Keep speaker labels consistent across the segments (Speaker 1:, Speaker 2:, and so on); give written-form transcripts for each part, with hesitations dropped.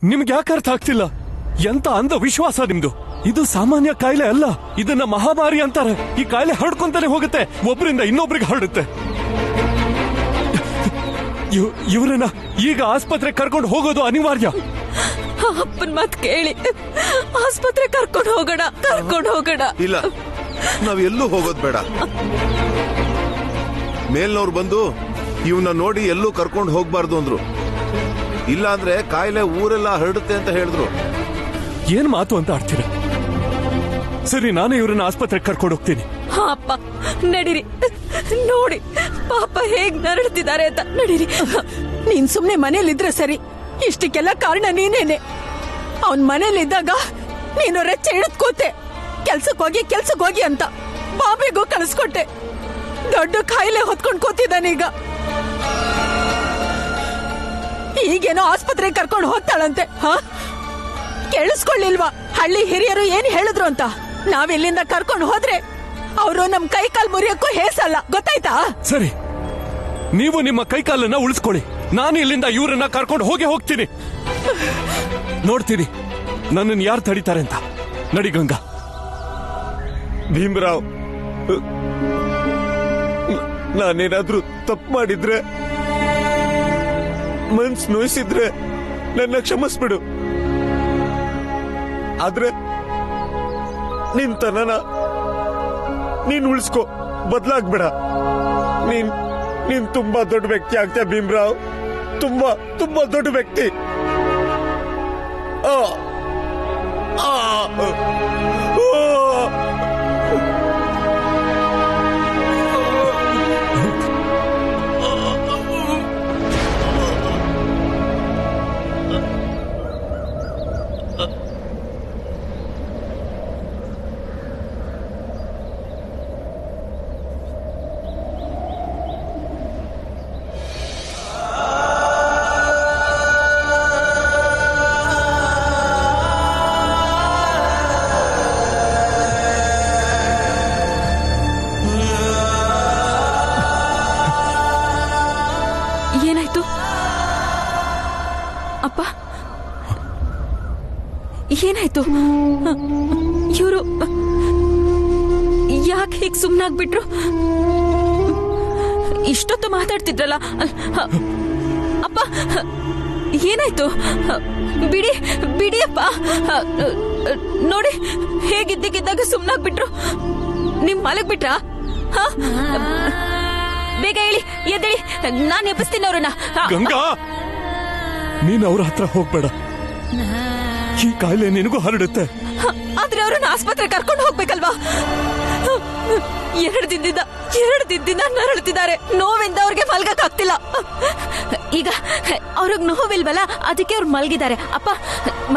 Speaker 1: ನಿಮ್ಗೆ ಯಾಕೆ ಅರ್ಥ ಆಗ್ತಿಲ್ಲ? ಎಂತ ಅಂಧ ವಿಶ್ವಾಸ ನಿಮ್ದು. ಇದು ಸಾಮಾನ್ಯ ಕಾಯಿಲೆ ಅಲ್ಲ, ಇದನ್ನ ಮಹಾಮಾರಿ ಅಂತಾರೆ. ಈ ಕಾಯಿಲೆ ಹರಡ್ಕೊಂತಾನೆ ಹೋಗುತ್ತೆ, ಒಬ್ಬರಿಂದ ಇನ್ನೊಬ್ರಿಗೆ ಹರಡುತ್ತೆ. ಇವರನ್ನ ಈಗ ಆಸ್ಪತ್ರೆ ಕರ್ಕೊಂಡು ಹೋಗೋದು ಅನಿವಾರ್ಯ.
Speaker 2: ಅಪ್ಪನ್ ಮಾತ್ ಕೇಳಿ ಆಸ್ಪತ್ರೆ ಕರ್ಕೊಂಡು ಹೋಗೋಣ.
Speaker 3: ಇಲ್ಲ, ನಾವ್ ಎಲ್ಲೂ ಹೋಗೋದ್ ಬೇಡ. ಮೇಲ್ನವ್ರು ಬಂದು ಇವನ್ನ ನೋಡಿ ಎಲ್ಲೂ ಕರ್ಕೊಂಡು ಹೋಗ್ಬಾರ್ದು ಅಂದ್ರು. ಇಲ್ಲ ಅಂದ್ರೆ ಕಾಯಿಲೆ ಊರೆಲ್ಲ ಹರಡುತ್ತೆ ಅಂತ ಹೇಳಿದ್ರು.
Speaker 1: ಏನ್ ಮಾತು ಅಂತ ಆಡ್ತೀರಾ? ಸರಿ, ನಾನೇ ಇವ್ರನ್ನ ಆಸ್ಪತ್ರೆಗೆ ಕರ್ಕೊಂಡು ಹೋಗ್ತೀನಿ.
Speaker 2: ಅಪ್ಪ ನಡೀರಿ, ನೋಡಿ ಪಾಪ ಹೇಗ್ ನರಳುತ್ತಿದ್ದಾರೆ ಅಂತ. ನಡೀರಿ.
Speaker 4: ನೀನ್ ಸುಮ್ನೆ ಮನೇಲಿದ್ರೆ ಸರಿ. ಇಷ್ಟಕ್ಕೆಲ್ಲ ಕಾರಣ ನೀನೇನೆ. ಅವನ್ ಮನೇಲಿದ್ದಾಗ ನೀನು ರೆಚ್ಚ ಹಿಡಿದ್ಕೋತೆ. ಕೆಲ್ಸಕ್ಕೆ ಹೋಗಿ ಅಂತ ಬಾಬಿಗೂ ಕಳಿಸ್ಕೊಟ್ಟೆ. ದೊಡ್ಡ ಕಾಯಿಲೆ ಹೊತ್ಕೊಂಡ್ ಕೂತಿದ್ದಾನೀಗ. ಈಗೇನೋ ಆಸ್ಪತ್ರೆಗೆ ಕರ್ಕೊಂಡು ಹೋಗ್ತಾಳಂತೆ. ಕೇಳಿಸ್ಕೊಳ್ಳಿಲ್ವಾ ಹಳ್ಳಿ ಹಿರಿಯರು ಏನ್ ಹೇಳಿದ್ರು ಅಂತ? ನಾವಿಲ್ಲಿಂದ ಕರ್ಕೊಂಡು ಹೋದ್ರೆ ಅವರು ನಮ್ ಕೈ ಕಾಲ್ ಮುರಿಯಕ್ಕೂ ಹೇಸಲ್ಲ, ಗೊತ್ತಾಯ್ತಾ?
Speaker 1: ಸರಿ, ನೀವು ನಿಮ್ಮ ಕೈಕಾಲನ್ನ ಉಳಿಸ್ಕೊಳ್ಳಿ. ನಾನು ಇಲ್ಲಿಂದ ಇವ್ರನ್ನ ಕರ್ಕೊಂಡು ಹೋಗ್ತೀನಿ. ನೋಡ್ತೀನಿ ನನ್ನನ್ನು ಯಾರು ತಡಿತಾರೆ ಅಂತ. ನಡಿ ಗಂಗಾ.
Speaker 5: ಭೀಮರಾವ್, ನಾನೇನಾದ್ರೂ ತಪ್ಪು ಮಾಡಿದ್ರೆ, ಮನ್ಸ್ ನೋಯಿಸಿದ್ರೆ ನನ್ನ ಕ್ಷಮಿಸ್ಬಿಡು. ಆದ್ರೆ ನಿನ್ ತನನ ನೀನ್ ಉಳಿಸ್ಕೊ, ಬದಲಾಗ್ಬೇಡ. ನೀನ್ ತುಂಬಾ ದೊಡ್ಡ ವ್ಯಕ್ತಿ ಆಗ್ತೀಯ ಭೀಮರಾವ್. ತುಂಬಾ ತುಂಬಾ ದೊಡ್ಡ ವ್ಯಕ್ತಿ.
Speaker 2: ಏನಾಯ್ತು ಅಪ್ಪ? ಏನಾಯ್ತು? ಇವರು ಯಾಕೆ ಹೀಗೆ ಸುಮ್ನಾಗ್ಬಿಟ್ರು? ಇಷ್ಟೊತ್ತು ಮಾತಾಡ್ತಿದ್ರಲ್ಲ. ಅಪ್ಪ ಏನಾಯ್ತು? ಬಿಡಿ ಅಪ್ಪ. ನೋಡಿ ಹೇಗಿದ್ದಾಗ ಸುಮ್ನಾಗ್ಬಿಟ್ರು. ನಿಮ್ ಮಲಗ್ಬಿಟ್ರಾ? ಬೇಗ ಹೇಳಿ, ಎದ್ದೇಳಿ, ನಾನು ಎಬ್ಬಿಸ್ತೀನಿ ಅವ್ರನ್ನ.
Speaker 1: ಗಂಗಾ, ನೀನ್ ಅವ್ರ ಹತ್ರ ಹೋಗ್ಬೇಡ. ಈ ಕಾಯಿಲೆ ನಿನಗೂ ಹರಡುತ್ತೆ.
Speaker 2: ಆದ್ರೆ ಅವ್ರನ್ನ ಆಸ್ಪತ್ರೆ ಕರ್ಕೊಂಡು ಹೋಗ್ಬೇಕಲ್ವಾ? 2 ದಿನದಿಂದ ನರಳುತ್ತಿದ್ದಾರೆ. ನೋವಿಂದ ಅವ್ರಿಗೆ ಮಲ್ಗಕ್ಕಾಗ್ತಿಲ್ಲ. ಈಗ ಅವ್ರಿಗೆ ನೋವಿಲ್ವಲ್ಲ, ಅದಕ್ಕೆ ಅವ್ರು ಮಲ್ಗಿದ್ದಾರೆ. ಅಪ್ಪ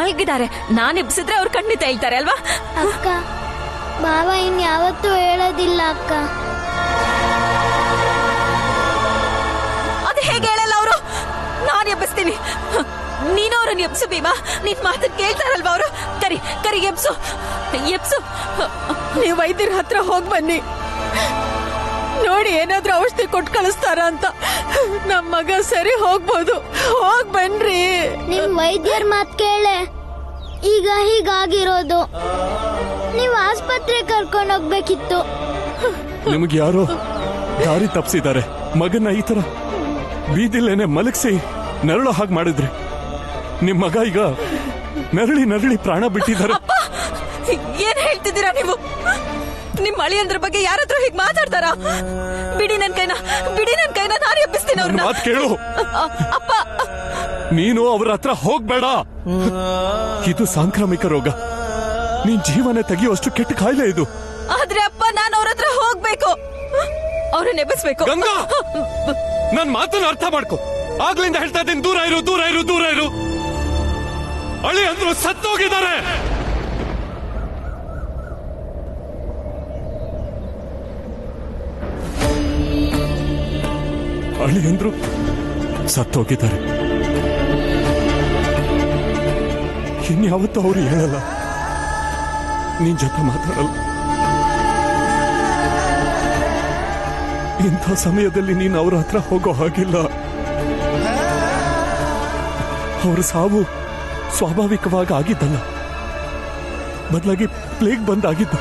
Speaker 2: ಮಲ್ಗಿದ್ದಾರೆ. ನಾನು ಎಬ್ಸಿದ್ರೆ ಅವ್ರು ಖಂಡಿತ ಹೇಳ್ತಾರೆ ಅಲ್ವಾ?
Speaker 6: ಅಕ್ಕ, ಬಾಬಾ ಇನ್ಯಾವತ್ತೂ ಹೇಳೋದಿಲ್ಲ ಅಕ್ಕ.
Speaker 2: ಅದು ಹೇಗೆ ಹೇಳಲ್ಲ ಅವರು? ನಾನು ಎಬ್ಬಿಸ್ತೀನಿ. ನೀನು ಅವ್ರನ್ನ ಎಬ್ಸು ಭೀಮಾ. ನಿನ್ ಮಾತನ್ನ ಕೇಳ್ತಾರಲ್ವಾ ಅವರು? ಕರಿ ಎಬ್ಸು.
Speaker 4: ನೀವು ವೈದ್ಯರ ಹತ್ರ ಹೋಗ್ ಬನ್ನಿ. ನೋಡಿ ಏನಾದ್ರೂ ಔಷಧಿ ಕೊಟ್ಟು ಕಳಿಸ್ತಾರ ಅಂತ. ನಮ್ ಮಗ ಸರಿ ಹೋಗ್ಬೋದು. ಹೋಗ್ ಬನ್ರಿ.
Speaker 6: ನಿಮ್ ವೈದ್ಯರ ಮಾತ್ ಕೇಳೆ ಈಗ ಹೀಗಾಗಿರೋದು. ನೀವು ಆಸ್ಪತ್ರೆ ಕರ್ಕೊಂಡು ಹೋಗ್ಬೇಕಿತ್ತು.
Speaker 1: ನಿಮ್ಗೆ ಯಾರೋ ದಾರಿ ತಪ್ಪಿಸಿದ್ದಾರೆ. ಮಗನ ಈ ತರ ಬೀದಿಲೇನೆ ಮಲಗಿಸಿ ನರಳೋ ಹಾಗೆ ಮಾಡಿದ್ರಿ. ನಿಮ್ ಮಗ ಈಗ ನರಳಿ ಪ್ರಾಣ ಬಿಟ್ಟಿದ್ದಾರೆ.
Speaker 2: ಏನ್ ಹೇಳ್ತಿದ್ದೀರಾ ನೀವು? ನಿಮ್ ಅಳಿಯಂದ್ರ ಬಗ್ಗೆ ಯಾರಾದ್ರೂ ಹೀಗೆ ಮಾತಾಡ್ತಾರಾ? ಬಿಡಿ ನನ್ ಕೈನ, ನಾನು ಎಬ್ಬಿಸ್ತೀನಿ ಅವ್ರನ್ನ.
Speaker 1: ಮಾತು ಕೇಳು
Speaker 2: ಅಪ್ಪ.
Speaker 1: ನೀನು ಅವ್ರ ಹತ್ರ ಹೋಗ್ಬೇಡ. ಇದು ಸಾಂಕ್ರಾಮಿಕ ರೋಗ. ನೀನ್ ಜೀವನ ತೆಗೆಯುವಷ್ಟು ಕೆಟ್ಟ ಕಾಯಿಲೆ ಇದು.
Speaker 2: ಆದ್ರೆ ಅಪ್ಪ, ನಾನು ಅವ್ರ ಹತ್ರ ಹೋಗ್ಬೇಕು. ಅವ್ರನ್ನ ಎಬ್ಬಿಸ್ಬೇಕು.
Speaker 1: ಗಂಗಾ, ನನ್ ಮಾತನ್ನ ಅರ್ಥ ಮಾಡ್ಕೊ. ಆಗ್ಲಿಂದ ಹೇಳ್ತಾ ಇದ್ದೀನಿ, ದೂರ ಇರು. ಅಳಿ ಅಂದ್ರು ಸತ್ತೋಗಿದ್ದಾರೆ. ಅಳಿ ಅಂದ್ರು ಸತ್ತೋಗಿದ್ದಾರೆ. ಇನ್ಯಾವತ್ತೂ ಅವ್ರು ಹೇಳಲ್ಲ, ನಿನ್ ಜೊತೆ ಮಾತಾಡಲ್ಲ. ಇಂಥ ಸಮಯದಲ್ಲಿ ನೀನು ಅವ್ರ ಹತ್ರ ಹೋಗೋ ಹಾಗಿಲ್ಲ. ಅವ್ರ ಸಾವು ಸ್ವಾಭಾವಿಕವಾಗಿ ಆಗಿದ್ದಲ್ಲ, ಬದಲಾಗಿ ಪ್ಲೇಗ್ ಬಂದಾಗಿದ್ದು.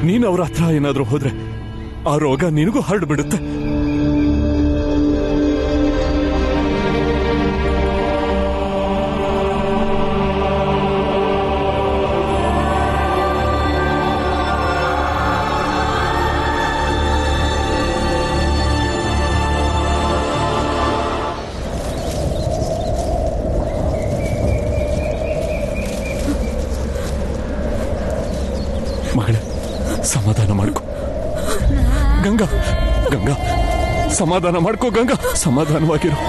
Speaker 1: ನೀನ್ ಅವ್ರ ಹತ್ರ ಏನಾದ್ರೂ ಹೋದ್ರೆ ಆ ರೋಗ ನಿನಗೂ ಹರಡ್ಬಿಡುತ್ತೆ. ಮಗಳೇ, ಸಮಾಧಾನ ಮಾಡ್ಕೊ. ಗಂಗಾ, ಗಂಗಾ, ಸಮಾಧಾನ ಮಾಡ್ಕೋ. ಗಂಗಾ, ಸಮಾಧಾನವಾಗಿರು.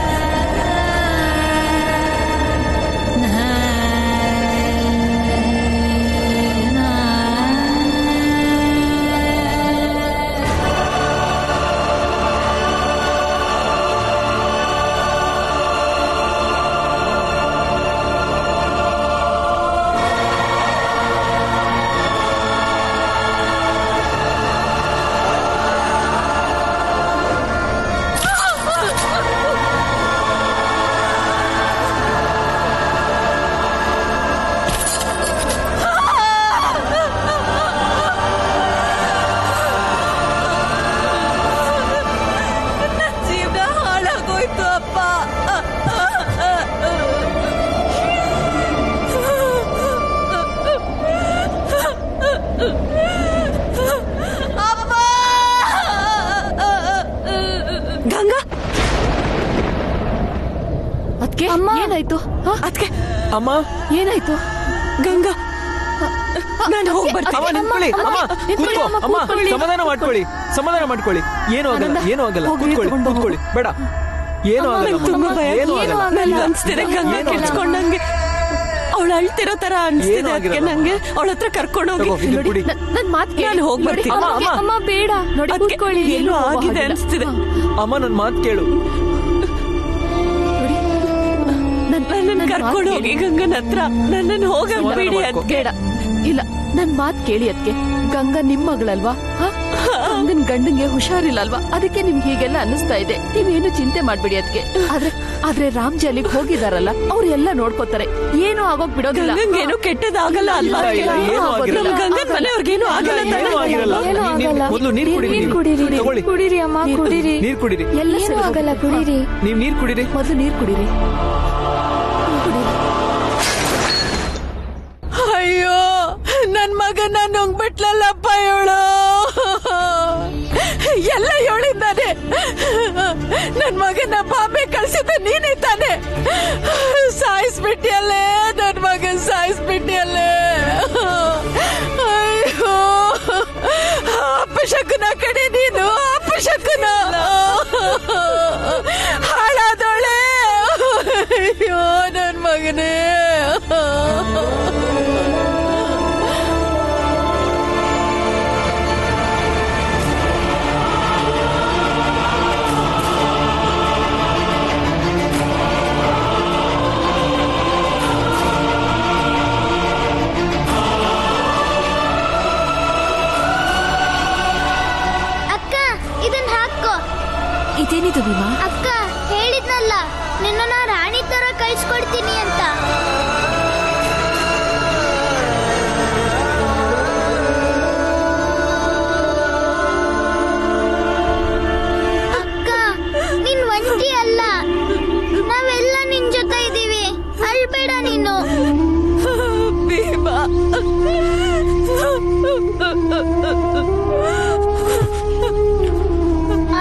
Speaker 2: ಗಂಗಾ, ಅದ್ಕೆ ಏನಾಯ್ತು? ಅದ್ಕೆ
Speaker 7: ಅಮ್ಮ,
Speaker 2: ಏನಾಯ್ತು? ಗಂಗಾ, ನಾನು ಹೋಗಿ ಬರ್ತೀನಿ.
Speaker 7: ಅಮ್ಮ ನಿಂತ್ಕೊಳ್ಳಿ. ಅಮ್ಮ ಕೂತ್ಕೋ. ಅಮ್ಮ ಸಮಾಧಾನ ಮಾಡ್ಕೊಳ್ಳಿ, ಸಮಾಧಾನ ಮಾಡ್ಕೊಳ್ಳಿ. ಏನೂ ಆಗಲ್ಲ, ಏನೂ ಆಗಲ್ಲ. ಕೂತ್ಕೊಳ್ಳಿ, ಕೂತ್ಕೊಳ್ಳಿ. ಬೇಡ, ಏನೂ ಆಗಲ್ಲ.
Speaker 2: ತುಂಬಾ ಭಯ.
Speaker 7: ಏನೂ ಆಗಲ್ಲ.
Speaker 2: ನನ್ಗೆ ಅನ್ಸ್ತಿದೆ ಗಂಗಾ ಕಿರ್ಚ್ಕೊಂಡಂಗೆ. ಅವಳು ಅಳ್ತಿರೋ ತರ ಅನ್ಸ್ತಿದೆ. ಅದಕ್ಕೆ ನಂಗೆ ಅವಳ ಹತ್ರ ಕರ್ಕೊಂಡು ಹೋಗಿ
Speaker 4: ನನ್ ಮಾತ್
Speaker 2: ನಾನು ಹೋಗಿ ಬರ್ತೀನಿ.
Speaker 4: ಅಮ್ಮ ಬೇಡ ನೋಡಿ, ಕೂತ್ಕೊಳ್ಳಿ.
Speaker 2: ಏನು ಆಗಿದೆ ಅನ್ಸ್ತಿದೆ.
Speaker 7: ಅಮ್ಮ ನನ್ ಮಾತು ಕೇಳು.
Speaker 2: ನನ್ನನ್ನು ಕರ್ಕೊಂಡು ಹೋಗಿ ಗಂಗನ ಹತ್ರ. ನನ್ನನ್ನು ಹೋಗಕ್ ಬಿಡಿ. ಅದ್ ಬೇಡ.
Speaker 4: ಇಲ್ಲ, ನನ್ ಮಾತ್ ಕೇಳಿ. ಅದಕ್ಕೆ ಗಂಗಾ ನಿಮ್ ಮಗಳಲ್ವಾ? ಗಂಗನ್ ಗಂಡಂಗೆ ಹುಷಾರಿಲ್ಲ ಅಲ್ವಾ? ಅದಕ್ಕೆ ನಿಮ್ಗೆ ಹೀಗೆಲ್ಲ ಅನ್ನಿಸ್ತಾ ಇದೆ. ನೀವೇನು ಚಿಂತೆ ಮಾಡ್ಬಿಡಿ ಅದಕ್ಕೆ. ಆದ್ರೆ ರಾಮ್ಜಿ ಅಲ್ಲಿಗೆ ಹೋಗಿದಾರಲ್ಲ, ಅವ್ರು ಎಲ್ಲ ನೋಡ್ಕೋತಾರೆ. ಏನು ಆಗೋಗ್ ಬಿಡೋದಿಲ್ಲ.
Speaker 2: ಗಂಗೇನು ಕೆಟ್ಟದಾಗಲ್ಲ ಅಲ್ವಾ? ಗಂಗನ್ ಮನೆಯವ್ರಿಗೇನು ಆಗಲ್ಲ.
Speaker 7: ಮೊದಲು ನೀರ್ ಕುಡೀರಿ. ತಗೊಳ್ಳಿ,
Speaker 6: ಕುಡೀರಿ ಅಮ್ಮ, ಕುಡೀರಿ.
Speaker 7: ನೀರ್ ಕುಡೀರಿ.
Speaker 4: ಎಲ್ಲ
Speaker 6: ಏನೂ ಆಗಲ್ಲ, ಕುಡೀರಿ.
Speaker 7: ನೀವ್ ನೀರ್ ಕುಡೀರಿ.
Speaker 4: ಮೊದಲು ನೀರ್ ಕುಡೀರಿ. ಅಯ್ಯೋ, ನನ್ ಮಗನ ನುಂಗ್ಬಿಟ್ಲಲ್ಲಪ್ಪ ಇವಳು. ಎಲ್ಲ ಇವಳಿಂದಾನೆ. ನನ್ ಮಗನ ಬಾಂಬೆ ಕಳ್ಸಿದ್ದ ನೀನೇ ತಾನೆ. ಸಾಯಿಸ್ಬಿಟ್ಟಿಯಲ್ಲೇ ನನ್ ಮಗನ್, ಸಾಯಿಸ್ಬಿಟ್ಟಿಯಲ್ಲೇ. ಅಯ್ಯೋ, ಅಪಶಕುನ ಕಡೆ ನೀನು, ಅಪಶಕುನ. ಹಾಳಾದೋಳೆ. ಅಯ್ಯೋ ನನ್ ಮಗನೇ.
Speaker 2: ಇದೇನಿದು ಭೀಮಾ?
Speaker 6: ಅಕ್ಕ ಹೇಳಿದ್ನಲ್ಲ, ನಿನ್ನ ರಾಣಿ ತರ ಕಳ್ಸ್ಕೊಡ್ತೀನಿ ಅಂತ. ಅಕ್ಕ, ನೀನ್ ಒಂಟಿ ಅಲ್ಲ, ನಾವೆಲ್ಲ ನಿನ್ ಜೊತೆ ಇದೀವಿ. ಅಳ್ಬೇಡ ನೀನು.
Speaker 4: ಭೀಮಾ,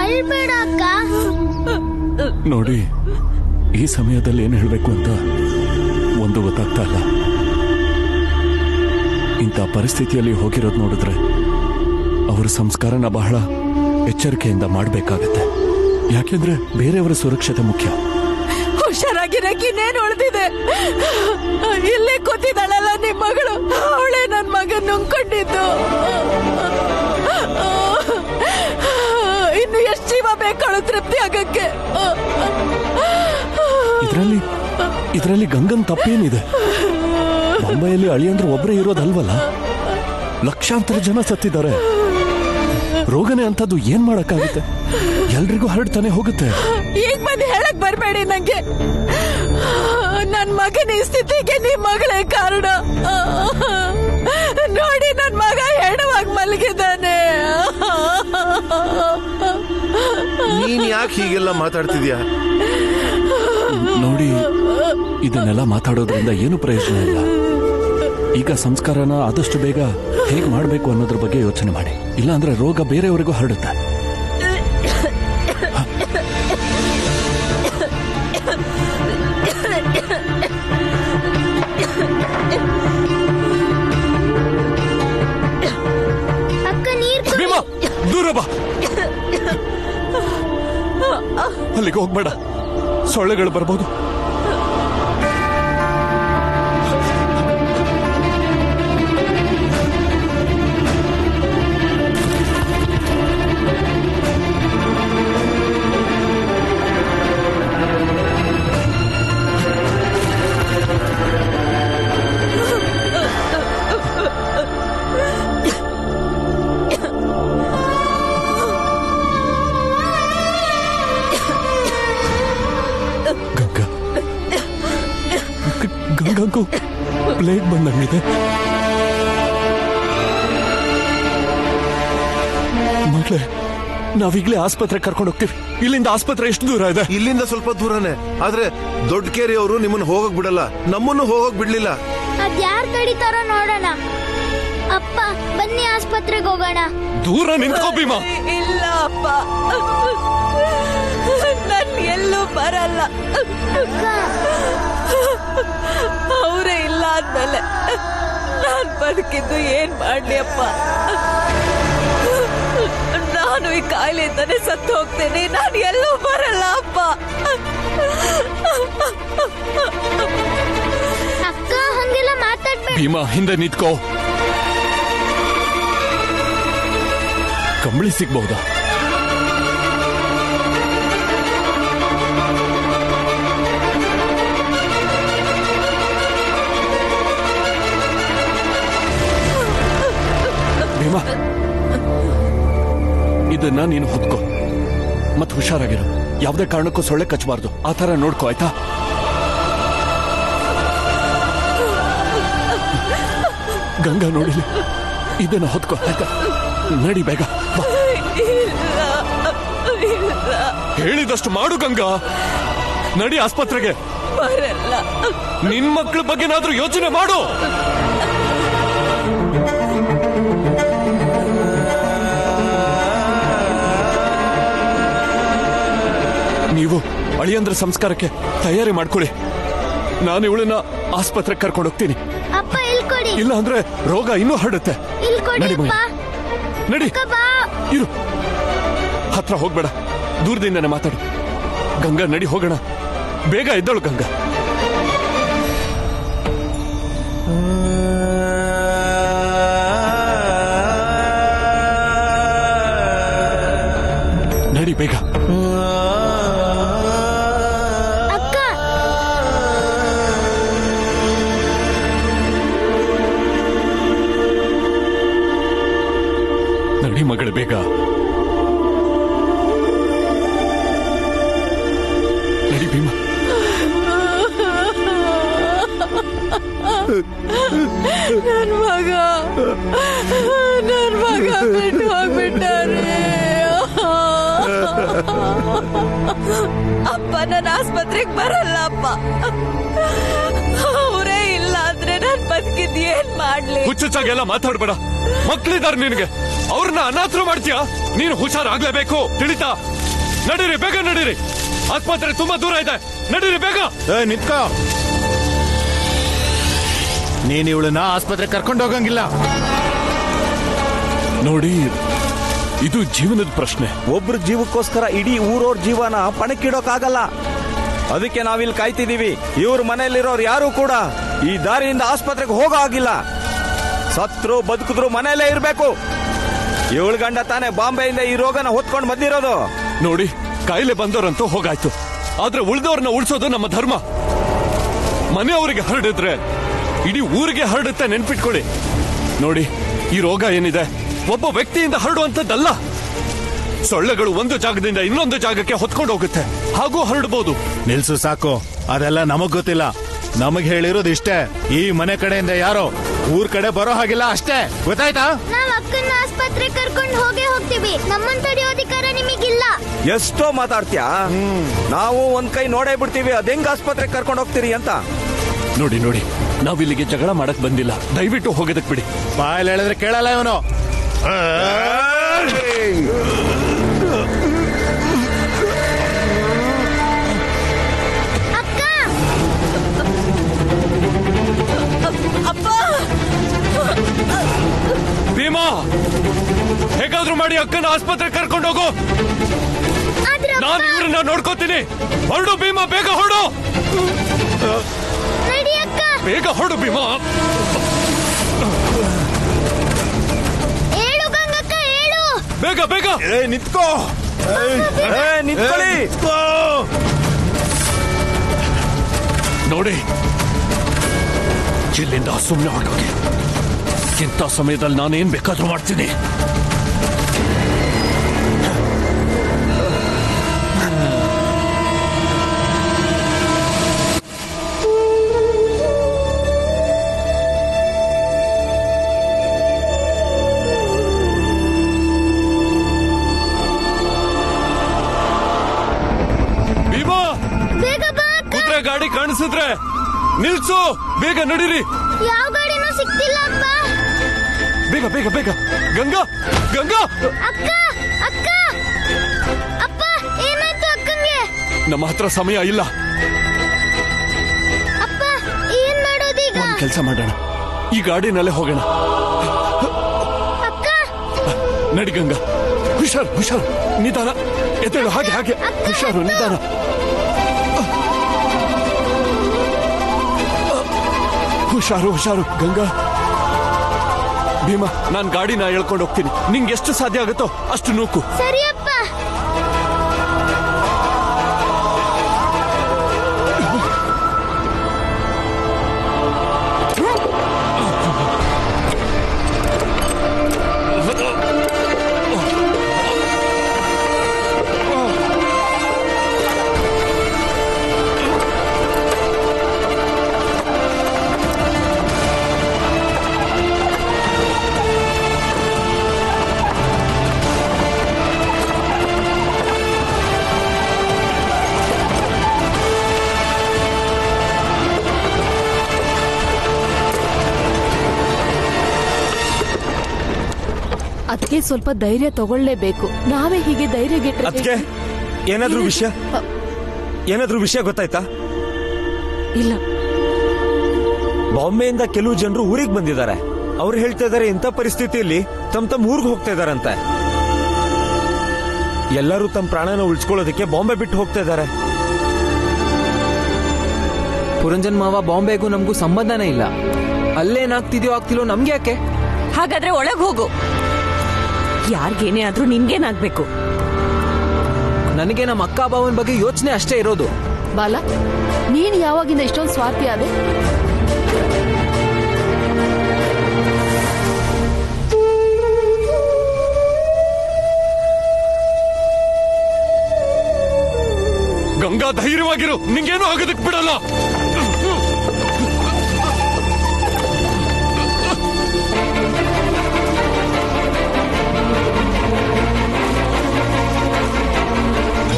Speaker 6: ಅಳ್ಬೇಡ ಅಕ್ಕ.
Speaker 1: ನೋಡಿ, ಈ ಸಮಯದಲ್ಲಿ ಏನ್ ಹೇಳ್ಬೇಕು ಅಂತ ಒಂದು ಗೊತ್ತಾಗ್ತಾ ಇಲ್ಲ. ಇಂಥ ಪರಿಸ್ಥಿತಿಯಲ್ಲಿ ಹೋಗಿರೋದು ನೋಡಿದ್ರೆ ಅವರ ಸಂಸ್ಕಾರನ ಬಹಳ ಎಚ್ಚರಿಕೆಯಿಂದ ಮಾಡಬೇಕಾಗತ್ತೆ. ಯಾಕೆಂದ್ರೆ ಬೇರೆಯವರ ಸುರಕ್ಷತೆ ಮುಖ್ಯ.
Speaker 4: ಹುಷಾರಾಗಿರಕ್ಕಿನ್ನೇನು ಉಳಿದಿದೆ? ಇಲ್ಲೇ ಕೂತಿದ್ದಾಳಲ್ಲ ನಿಮ್ ಮಗಳು, ಅವಳೇ ನನ್ ಮಗನ್ ನುಂಗ್ಕೊಂಡಿದ್ದು. ಇನ್ನು ಎಷ್ಟು ಜೀವ ಬೇಕಾಳು ತೃಪ್ತಿ ಆಗಕ್ಕೆ?
Speaker 1: ಇದರಲ್ಲಿ ಗಂಗನ್ ತಪ್ಪೇನಿದೆ? ಬಾಂಬೆಯಲ್ಲಿ ಅಳಿಯಂದ್ರು ಒಬ್ಬರೇ ಇರೋದಲ್ವಲ್ಲ, ಲಕ್ಷಾಂತರ ಜನ ಸತ್ತಿದ್ದಾರೆ. ರೋಗನೇ ಅಂತದ್ದು ಏನ್ ಮಾಡಕ್ಕಾಗುತ್ತೆ? ಎಲ್ರಿಗೂ ಹರಡ್ತಾನೆ ಹೋಗುತ್ತೆ.
Speaker 4: ಈಗ ಬಂದು ಹೇಳಕ್ ಬರ್ಬೇಡಿ ನಂಗೆ. ನನ್ ಮಗನ ಈ ಸ್ಥಿತಿಗೆ ನಿಮ್ ಮಗಳೇ ಕಾರಣ. ನೋಡಿ ನನ್ ಮಗ ಹೆಣವಾಗಿ ಮಲಗಿದ್ದಾನೆ.
Speaker 3: ನೀನ್ ಯಾಕೆ ಹೀಗೆಲ್ಲ ಮಾತಾಡ್ತಿದ್ಯಾ?
Speaker 1: ನೋಡಿ, ಇದನ್ನೆಲ್ಲ ಮಾತಾಡೋದ್ರಿಂದ ಏನು ಪ್ರಯೋಜನ ಇಲ್ಲ. ಈಗ ಸಂಸ್ಕಾರನ ಆದಷ್ಟು ಬೇಗ ಹೇಗ್ ಮಾಡ್ಬೇಕು ಅನ್ನೋದ್ರ ಬಗ್ಗೆ ಯೋಚನೆ ಮಾಡಿ. ಇಲ್ಲಾಂದ್ರೆ ರೋಗ ಬೇರೆಯವರಿಗೂ ಹರಡುತ್ತೆ.
Speaker 6: ಅಕ್ಕ ನೀರ್ ಕುಡಿ.
Speaker 1: ಭೀಮಾ, ದೂರ ಬಾ. ಅಲ್ಲಿಗೆ ಹೋಗ್ಬೇಡ, ಸೊಳ್ಳೆಗಳು ಬರ್ಬೋದು. ಗಂಗಂಗೂ ಪ್ಲೇಗ್ ಬಂದಂಗಿದೆ. ಮಗಳೇ, ನಾವೀಗ್ಲೇ ಆಸ್ಪತ್ರೆ ಕರ್ಕೊಂಡು ಹೋಗ್ತೀವಿ. ಇಲ್ಲಿಂದ ಆಸ್ಪತ್ರೆ ಎಷ್ಟು ದೂರ ಇದೆ?
Speaker 3: ಇಲ್ಲಿಂದ ಸ್ವಲ್ಪ ದೂರನೇ, ಆದ್ರೆ ದೊಡ್ಡ ಕೇರಿ ಅವರು ನಿಮ್ಮನ್ನ ಹೋಗಕ್ ಬಿಡಲ್ಲ, ನಮ್ಮನ್ನು ಹೋಗಕ್ ಬಿಡ್ಲಿಲ್ಲ.
Speaker 6: ಅದ್ಯಾರ್ ತಡಿತಾರೋ ನೋಡೋಣ. ಅಪ್ಪ ಬನ್ನಿ ಆಸ್ಪತ್ರೆಗೆ ಹೋಗೋಣ.
Speaker 1: ದೂರ ನಿಂತ್ಕೋ ಭೀಮಾ.
Speaker 4: ಇಲ್ಲ ಅಪ್ಪ, ನನ್ ಎಲ್ಲೂ ಬರಲ್ಲ. ಅವರೇ ಇಲ್ಲ ಆದ್ಮೇಲೆ ನಾನ್ ಬದುಕಿದ್ದು ಏನ್ ಮಾಡ್ಲಿ ಅಪ್ಪ? ನಾನು ಈ ಕಾಯಿಲೆಯಿಂದಾನೆ ಸತ್ತು ಹೋಗ್ತೇನೆ. ನಾನು ಎಲ್ಲೂ ಬರಲ್ಲ ಅಪ್ಪ.
Speaker 6: ಅಕ್ಕ ಹಂಗೆಲ್ಲ ಮಾತಾಡ್ಬೇಡ.
Speaker 1: ಭೀಮಾ, ಹಿಂದೆ ನಿಂತ್ಕೋ. ಕಂಬಳಿ ಸಿಗ್ಬಹುದಾ? ಭೀಮಾ, ಇದನ್ನ ನೀನು ಹೊತ್ಕೋ. ಮತ್ ಹುಷಾರಾಗಿರು. ಯಾವುದೇ ಕಾರಣಕ್ಕೂ ಸೊಳ್ಳೆ ಕಚ್ಚಬಾರ್ದು. ಆ ತರ ನೋಡ್ಕೋ, ಆಯ್ತಾ? ಗಂಗಾ ನೋಡಿಲಿ, ಇದನ್ನ ಹೊತ್ಕೋ, ಆಯ್ತಾ? ನಡಿ ಬೇಗ ಬಾ. ಹೇಳಿದಷ್ಟು ಮಾಡು ಗಂಗಾ. ನಡಿ ಆಸ್ಪತ್ರೆಗೆ.
Speaker 4: ಬರಲ್ಲ.
Speaker 1: ನಿನ್ ಮಕ್ಕಳ ಬಗ್ಗೆನಾದ್ರೂ ಯೋಚನೆ ಮಾಡು. ನೀವು ಅಳಿಯಂದ್ರ ಸಂಸ್ಕಾರಕ್ಕೆ ತಯಾರಿ ಮಾಡ್ಕೊಳ್ಳಿ. ನಾನು ಇವಳನ್ನ ಆಸ್ಪತ್ರೆಗೆ ಕರ್ಕೊಂಡು ಹೋಗ್ತೀನಿ.
Speaker 6: ಅಪ್ಪ ಇಲ್ಲಿ ಕೊಡಿ.
Speaker 1: ಇಲ್ಲ ಅಂದ್ರೆ ರೋಗ ಇನ್ನೂ ಹರಡುತ್ತೆ.
Speaker 6: ಇಲ್ಲಿ ಕೊಡಿ
Speaker 1: ನಡಿ
Speaker 6: ಅಪ್ಪ.
Speaker 1: ನಡಿ.
Speaker 6: ಅಕ್ಕ ಬಾ.
Speaker 1: ಇರು, ಹತ್ರ ಹೋಗ್ಬೇಡ, ದೂರದಿಂದನೇ ಮಾತಾಡು. ಗಂಗಾ, ನಡಿ ಹೋಗೋಣ. ಬೇಗ ಎದ್ದಳು ಗಂಗಾ. ನಡಿ ಬೇಗ.
Speaker 6: ಅಕ್ಕ
Speaker 1: ನಡಿ ಮಗಳು, ಬೇಗ. ನಡಿ ಭೀಮಾ.
Speaker 4: ನನ್ ಮಗ ಬಿಟ್ಟು ಹೋಗ್ಬಿಟ್ಟಾರೆ. ಅಪ್ಪ ನನ್ನ ಆಸ್ಪತ್ರೆಗೆ ಬರಲ್ಲ ಅಪ್ಪ. ಅವರೇ ಇಲ್ಲ ಅಂದ್ರೆ ನಾನ್ ಬದುಕಿದ್ ಏನ್ ಮಾಡ್ಲಿ?
Speaker 1: ಹುಚ್ಚುಚ್ಚಾಗೆಲ್ಲ ಮಾತಾಡ್ಬೇಡ. ಮಕ್ಳಿದಾರ ನಿನಗೆ, ಅವ್ರನ್ನ ಅನಾಥರು ಮಾಡ್ತೀಯಾ? ನೀನು ಹುಷಾರಾಗ್ಲೇಬೇಕು, ತಿಳಿತಾ? ನಡೀರಿ, ಬೇಗ ನಡೀರಿ. ಆಸ್ಪತ್ರೆ ತುಂಬಾ ದೂರ ಇದೆ. ನಡೀರಿ ಬೇಗ.
Speaker 5: ನಿಂತ್ಕ. ನೀನ್ ಇವಳನ್ನ ಆಸ್ಪತ್ರೆ ಕರ್ಕೊಂಡು ಹೋಗಂಗಿಲ್ಲ.
Speaker 1: ನೋಡಿ, ಇದು ಜೀವನದ ಪ್ರಶ್ನೆ.
Speaker 7: ಒಬ್ರ ಜೀವಕ್ಕೋಸ್ಕರ ಇಡೀ ಊರವ್ರ ಜೀವನ ಪಣಕ್ಕಿಡೋಕಾಗಲ್ಲ. ಅದಕ್ಕೆ ನಾವಿಲ್ಲಿ ಕಾಯ್ತಿದೀವಿ. ಇವ್ರ ಮನೆಯಲ್ಲಿರೋರು ಯಾರು ಕೂಡ ಈ ದಾರಿಯಿಂದ ಆಸ್ಪತ್ರೆಗೆ ಹೋಗೋ ಆಗಿಲ್ಲ. ಸತ್ರು ಬದುಕಿದ್ರು ಮನೆಯಲ್ಲೇ ಇರ್ಬೇಕು. ಇವಳ ಗಂಡ ತಾನೇ ಬಾಂಬೆಯಿಂದ ಈ ರೋಗನ ಹೊತ್ಕೊಂಡು ಬಂದಿರೋದು.
Speaker 1: ನೋಡಿ, ಕಾಯಿಲೆ ಬಂದವರಂತೂ ಹೋಗಾಯ್ತು, ಆದ್ರೆ ಉಳಿದವ್ರನ್ನ ಉಳಿಸೋದು ನಮ್ಮ ಧರ್ಮ. ಮನೆಯವರಿಗೆ ಹರಡಿದ್ರೆ ಇಡೀ ಊರಿಗೆ ಹರಡುತ್ತೆ, ನೆನ್ಪಿಟ್ಕೊಳ್ಳಿ. ನೋಡಿ, ಈ ರೋಗ ಏನಿದೆ ಒಬ್ಬ ವ್ಯಕ್ತಿಯಿಂದ ಹರಡುವಂತದ್ದಲ್ಲ. ಸೊಳ್ಳೆಗಳು ಒಂದು ಜಾಗದಿಂದ ಇನ್ನೊಂದು ಜಾಗಕ್ಕೆ ಹೊತ್ಕೊಂಡು ಹೋಗುತ್ತೆ, ಹಾಗೂ ಹರಡಬಹುದು.
Speaker 5: ನಿಲ್ಸು ಸಾಕು, ಅದೆಲ್ಲ ನಮಗ್ ಗೊತ್ತಿಲ್ಲ. ನಮಗ್ ಹೇಳಿರೋದು ಇಷ್ಟೇ, ಈ ಮನೆ ಕಡೆಯಿಂದ ಯಾರೋ ಊರ್ ಕಡೆ ಬರೋ ಹಾಗಿಲ್ಲ ಅಷ್ಟೇ, ಗೊತ್ತಾಯ್ತಾ?
Speaker 6: ನಾವ್ ಅಕ್ಕನ ಆಸ್ಪತ್ರೆ ಕರ್ಕೊಂಡು ಹೋಗ್ತೀವಿ. ನಮ್ಮನ್ ತಡೆಯೋ ಅಧಿಕಾರ ನಿಮಗಿಲ್ಲ.
Speaker 7: ಎಷ್ಟೋ ಮಾತಾಡ್ತೀಯಾ? ನಾವು ಒಂದ್ ಕೈ ನೋಡೇ ಬಿಡ್ತೀವಿ, ಅದೆಂಗ್ ಆಸ್ಪತ್ರೆಗೆ ಕರ್ಕೊಂಡು ಹೋಗ್ತೀರಿ ಅಂತ.
Speaker 1: ನೋಡಿ ನೋಡಿ, ನಾವಿಲ್ಲಿಗೆ ಜಗಳ ಮಾಡಕ್ ಬಂದಿಲ್ಲ, ದಯವಿಟ್ಟು ಹೋಗೋದಕ್ ಬಿಡಿ.
Speaker 5: ಬಾಯಲ್ಲಿ ಹೇಳಿದ್ರೆ ಕೇಳಲ್ಲ ಇವನು.
Speaker 6: ಅಕ್ಕ,
Speaker 2: ಅಪ್ಪ,
Speaker 1: ಭೀಮಾ, ಹೇಗಾದ್ರೂ ಮಾಡಿ ಅಕ್ಕನ ಆಸ್ಪತ್ರೆ ಕರ್ಕೊಂಡು ಹೋಗು.
Speaker 6: ಆದ್ರೆ
Speaker 1: ನಾನು ಇವ್ರನ್ನ ನೋಡ್ಕೋತೀನಿ. ಹೊರಡು ಭೀಮಾ, ಬೇಗ ಹೊರಡು,
Speaker 6: ನಡಿ ಅಕ್ಕ.
Speaker 1: ಬೇಗ ಹೊರಡು ಭೀಮಾ.
Speaker 6: ಹೇಳು ಗಂಗಕ್ಕ, ಹೇಳು.
Speaker 1: ಬೇಗ ಬೇಗ.
Speaker 7: ನಿಂತ್ಕೋ, ನಿಂತ್ಕೊಳ್ಳಿ.
Speaker 1: ನೋಡಿ, ಇಲ್ಲಿಂದ ಸುಮ್ಮನೆ ಹೊರಟೋಗಿ. ಇಂಥ ಸಮಯದಲ್ಲಿ ನಾನೇನ್ ಬೇಕಾದ್ರೂ ಮಾಡ್ತೀನಿ. ಭೀಮಾ,
Speaker 6: ಬೇಗ ಬಾ ಅಕ್ಕ.
Speaker 1: ಕುದುರೆ ಗಾಡಿ ಕಾಣಿಸಿದ್ರೆ ನಿಲ್ಸು, ಬೇಗ ನಡೀರಿ.
Speaker 6: ಯಾವ ಗಾಡಿನೂ ಸಿಕ್ತಿಲ್ಲ ಅಪ್ಪ.
Speaker 1: ಬೇಗ ಬೇಗ ಬೇಗ. ಗಂಗಾ, ಗಂಗಾ,
Speaker 6: ಅಕ್ಕ, ಅಕ್ಕ, ಅಪ್ಪ, ಏನಾಯ್ತು ಅಕ್ಕಂಗೆ?
Speaker 1: ನಮ್ಮ ಹತ್ರ ಸಮಯ ಇಲ್ಲ.
Speaker 6: ಅಪ್ಪ, ಏನ್ ಮಾಡೋದೀಗ?
Speaker 1: ಒಂದ್ ಕೆಲಸ ಮಾಡೋಣ, ಈ ಗಾಡಿನಲ್ಲೇ ಹೋಗೋಣ.
Speaker 6: ಅಕ್ಕ,
Speaker 1: ನಡಿ ಗಂಗಾ. ಹುಷಾರು ಹುಷಾರು, ನಿಧಾನ. ಎದ್ದೇಳು, ಹಾಗೆ ಹಾಗೆ. ಹುಷಾರು, ನಿಧಾನ. ಹುಷಾರು ಹುಷಾರು. ಗಂಗಾ, ಭೀಮಾ, ನಾನ್ ಗಾಡಿನ ಎಳ್ಕೊಂಡು ಹೋಗ್ತೀನಿ. ನಿಂಗೆ ಎಷ್ಟು ಸಾಧ್ಯ ಆಗುತ್ತೋ ಅಷ್ಟು ನೂಕು.
Speaker 6: ಸರಿ ಅಪ್ಪ.
Speaker 2: ಅದಕ್ಕೆ ಸ್ವಲ್ಪ ಧೈರ್ಯ ತಗೊಳ್ಳೇಬೇಕು. ನಾವೇ ಹೀಗೆ ಧೈರ್ಯ
Speaker 7: ಅದಕ್ಕೆ ಏನಾದ್ರೂ ವಿಷಯ ಗೊತ್ತಾಯ್ತಾ?
Speaker 2: ಇಲ್ಲ.
Speaker 7: ಬಾಂಬೆಯಿಂದ ಕೆಲವು ಜನರು ಊರಿಗೆ ಬಂದಿದ್ದಾರೆ. ಅವ್ರು ಹೇಳ್ತಾ ಇದಾರೆ ಇಂಥ ಪರಿಸ್ಥಿತಿಯಲ್ಲಿ ತಮ್ಮ ಊರಿಗೆ ಹೋಗ್ತಾ ಇದಾರಂತೆ. ಎಲ್ಲರೂ ತಮ್ಮ ಪ್ರಾಣನ ಉಳಿಸ್ಕೊಳ್ಳೋದಕ್ಕೆ ಬಾಂಬೆ ಬಿಟ್ಟು ಹೋಗ್ತಾ ಇದ್ದಾರೆ.
Speaker 8: ಪುರಂಜನ್ ಮಾವ, ಬಾಂಬೆಗೂ ನಮಗೂ ಸಂಬಂಧನೇ ಇಲ್ಲ. ಅಲ್ಲೇನಾಗ್ತಿದ್ಯೋ ಆಗ್ತಿಲ್ಲೋ ನಮ್ಗೆ ಯಾಕೆ?
Speaker 2: ಹಾಗಾದ್ರೆ ಒಳಗ್ ಹೋಗು. ಯಾರಿಗೇನೇ ಆದ್ರೂ ನಿನ್ಗೇನಾಗ್ಬೇಕು?
Speaker 8: ನನಗೆ ನಮ್ಮ ಅಕ್ಕ ಬಾವನ್ ಬಗ್ಗೆ ಯೋಚನೆ ಅಷ್ಟೇ ಇರೋದು.
Speaker 2: ಬಾಲ, ನೀನ್ ಯಾವಾಗಿಂದ ಇಷ್ಟೊಂದು ಸ್ವಾರ್ಥಿ ಆದೆ?
Speaker 1: ಗಂಗಾ, ಧೈರ್ಯವಾಗಿರು, ನಿಂಗೇನು ಆಗೋದಕ್ಕೆ ಬಿಡಲ್ಲ.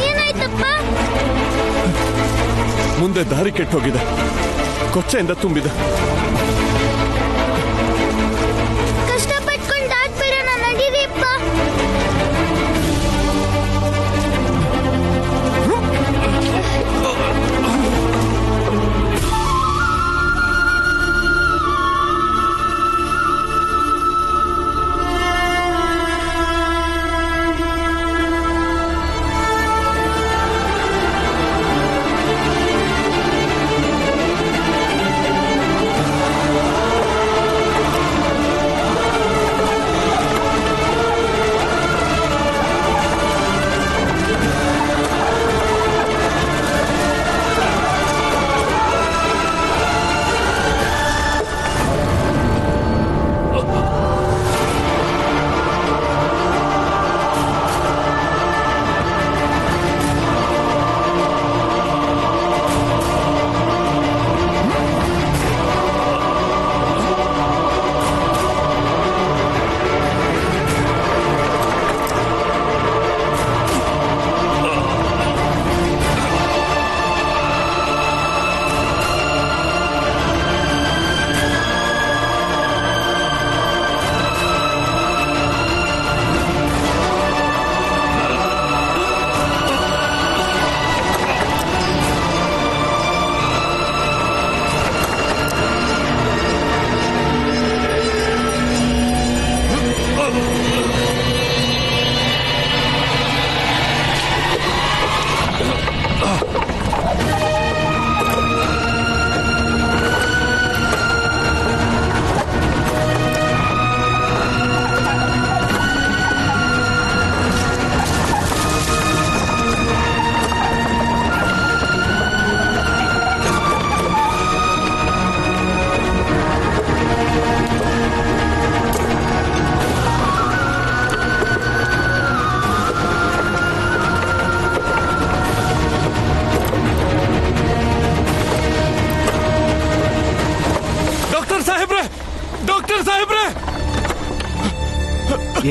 Speaker 6: ಏನಾಯ್ತಪ್ಪ?
Speaker 1: ಮುಂದೆ ದಾರಿ ಕೆಟ್ಟೋಗಿದೆ, ಕೊಚ್ಚೆಯಿಂದ ತುಂಬಿದೆ.
Speaker 6: ಕಷ್ಟಪಟ್ಕೊಂಡು ದಾಟ್ಬಿಡೋಣ, ನಡೀರಿಪ್ಪ.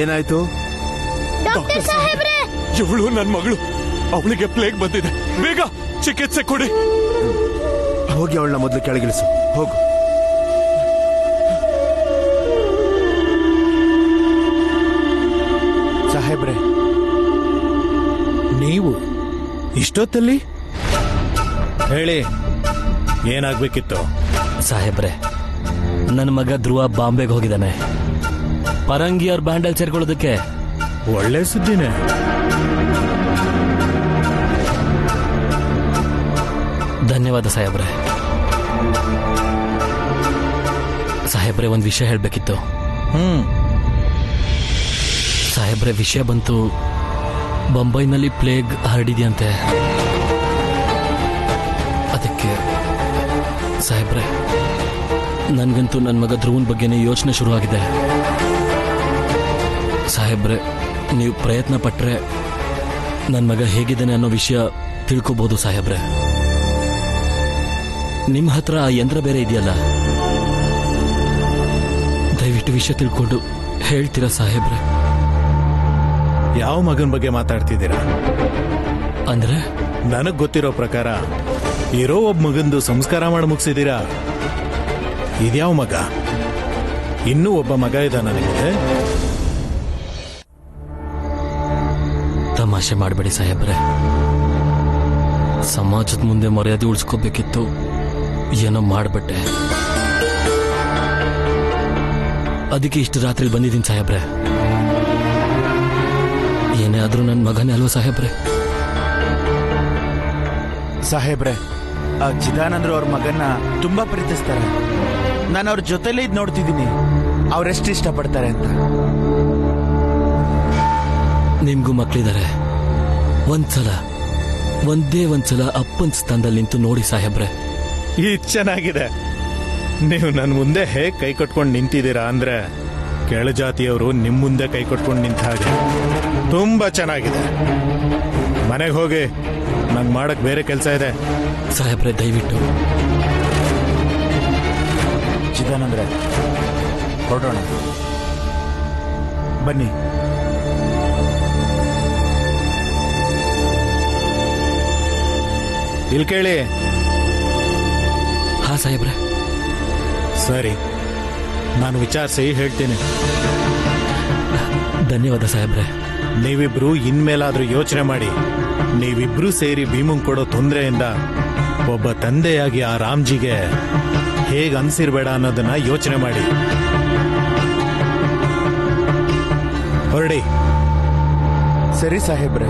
Speaker 3: ಏನಾಯ್ತು?
Speaker 6: ಡಾಕ್ಟರ್ ಸಾಹೇಬ್ರೆ,
Speaker 1: ಇವಳು ನನ್ನ ಮಗಳು, ಅವಳಿಗೆ ಪ್ಲೇಗ್ ಬಂದಿದೆ, ಬೇಗ ಚಿಕಿತ್ಸೆ ಕೊಡಿ.
Speaker 3: ಹೋಗಿ ಅವಳನ್ನ ಮೊದಲು ಕೆಳಗಿಳಿಸು, ಹೋಗು.
Speaker 5: ಸಾಹೇಬ್ರೆ, ನೀವು ಇಷ್ಟೊತ್ತಲ್ಲಿ ಹೇಳಿ, ಏನಾಗ್ಬೇಕಿತ್ತು?
Speaker 9: ಸಾಹೇಬ್ರೆ, ನನ್ನ ಮಗ ಧ್ರುವ ಬಾಂಬೆಗೆ ಹೋಗಿದ್ದಾನೆ. ಪರಂಗಿ ಅವ್ರ ಬ್ಯಾಂಡಲ್ ಸೇರ್ಕೊಳ್ಳೋದಕ್ಕೆ.
Speaker 5: ಒಳ್ಳೆ ಸುದ್ದಿನೇ.
Speaker 9: ಧನ್ಯವಾದ ಸಾಹೇಬ್ರೆ. ಸಾಹೇಬ್ರೆ, ಒಂದು ವಿಷಯ ಹೇಳಬೇಕಿತ್ತು. ಸಾಹೇಬ್ರೆ, ವಿಷಯ ಬಂತು, ಬೊಂಬೈನಲ್ಲಿ ಪ್ಲೇಗ್ ಹರಡಿದೆಯಂತೆ. ಅದಕ್ಕೆ ಸಾಹೇಬ್ರೆ, ನನ್ಗಂತೂ ನನ್ನ ಮಗ ಧ್ರುವನ್ ಬಗ್ಗೆನೇ ಯೋಚನೆ ಶುರುವಾಗಿದೆ. ಸಾಹೇಬ್ರೆ, ನೀವು ಪ್ರಯತ್ನ ಪಟ್ರೆ ನನ್ನ ಮಗ ಹೇಗಿದ್ದಾನೆ ಅನ್ನೋ ವಿಷಯ ತಿಳ್ಕೋಬಹುದು ಸಾಹೇಬ್ರೆ. ನಿಮ್ಮ ಹತ್ರ ಆ ಯಂತ್ರ ಬೇರೆ ಇದೆಯಲ್ಲ, ದಯವಿಟ್ಟು ವಿಷಯ ತಿಳ್ಕೊಂಡು ಹೇಳ್ತೀರಾ ಸಾಹೇಬ್ರೆ?
Speaker 5: ಯಾವ ಮಗನ ಬಗ್ಗೆ ಮಾತಾಡ್ತಿದ್ದೀರಾ?
Speaker 9: ಅಂದ್ರೆ
Speaker 5: ನನಗ್ ಗೊತ್ತಿರೋ ಪ್ರಕಾರ ಇರೋ ಒಬ್ಬ ಮಗಂದು ಸಂಸ್ಕಾರ ಮಾಡಿ ಮುಗಿಸಿದ್ದೀರಾ. ಇದ್ಯಾವ ಮಗ? ಇನ್ನೂ ಒಬ್ಬ ಮಗ ಇದ್ದ ನನಗೆ.
Speaker 9: ತಮಾಷೆ ಮಾಡಬೇಡಿ ಸಾಹೇಬ್ರೆ. ಸಮಾಜದ ಮುಂದೆ ಮರ್ಯಾದೆ ಉಳಿಸ್ಕೋಬೇಕಿತ್ತು, ಏನೋ ಮಾಡ್ಬಿಟ್ಟೆ. ಅದಕ್ಕೆ ಇಷ್ಟು ರಾತ್ರಿ ಬಂದಿದ್ದೀನಿ ಸಾಹೇಬ್ರೆ. ಏನೇ ಆದ್ರೂ ನನ್ನ ಮಗನೇ ಅಲ್ವಾ ಸಾಹೇಬ್ರೆ?
Speaker 10: ಸಾಹೇಬ್ರೆ, ಚಿದಾನಂದ್ರು ಅವ್ರ ಮಗನ್ನ ತುಂಬಾ ಪ್ರೀತಿಸ್ತಾರೆ. ನಾನು ಅವ್ರ ಜೊತೆಲೇ ಇದ್ ನೋಡ್ತಿದ್ದೀನಿ, ಅವ್ರೆಷ್ಟು ಇಷ್ಟಪಡ್ತಾರೆ ಅಂತ.
Speaker 9: ನಿಮ್ಗೂ ಮಕ್ಕಳಿದ್ದಾರೆ. ಒಂದೇ ಒಂದ್ಸಲ ಅಪ್ಪನ ಸ್ಥಾನದಲ್ಲಿ ನಿಂತು ನೋಡಿ ಸಾಹೇಬ್ರೆ.
Speaker 5: ಇದು ಚೆನ್ನಾಗಿದೆ. ನೀವು ನನ್ನ ಮುಂದೆ ಹೇಗೆ ಕೈ ಕಟ್ಕೊಂಡು ನಿಂತಿದ್ದೀರಾ ಅಂದ್ರೆ ಕೆಳಜಾತಿಯವರು ನಿಮ್ಮ ಮುಂದೆ ಕೈ ಕಟ್ಕೊಂಡು ನಿಂತ ಹಾಗೆ. ತುಂಬಾ ಚೆನ್ನಾಗಿದೆ. ಮನೆಗೆ ಹೋಗಿ, ನಂಗೆ ಮಾಡಕ್ ಬೇರೆ ಕೆಲಸ ಇದೆ.
Speaker 9: ಸಾಹೇಬ್ರೆ, ದಯವಿಟ್ಟು.
Speaker 10: ಚಿದಾನಂದ್ರೆ, ಹೊರಡೋಣ ಬನ್ನಿ.
Speaker 5: ಇಲ್ಲಿ ಕೇಳಿ.
Speaker 9: ಹಾ ಸಾಹೇಬ್ರೆ.
Speaker 5: ಸರಿ, ನಾನು ವಿಚಾರಿಸಿ ಹೇಳ್ತೀನಿ.
Speaker 9: ಧನ್ಯವಾದ ಸಾಹೇಬ್ರೆ.
Speaker 5: ನೀವಿಬ್ರು ಇನ್ಮೇಲಾದ್ರೂ ಯೋಚನೆ ಮಾಡಿ. ನೀವಿಬ್ರು ಸೇರಿ ಭೀಮಂಗ್ ಕೊಡೋ ತೊಂದರೆಯಿಂದ ಒಬ್ಬ ತಂದೆಯಾಗಿ ಆ ರಾಮ್ಜಿಗೆ ಹೇಗೆ ಅನ್ಸಿರ್ಬೇಡ ಅನ್ನೋದನ್ನ ಯೋಚನೆ ಮಾಡಿ. ಹೊರಡಿ.
Speaker 10: ಸರಿ ಸಾಹೇಬ್ರೆ.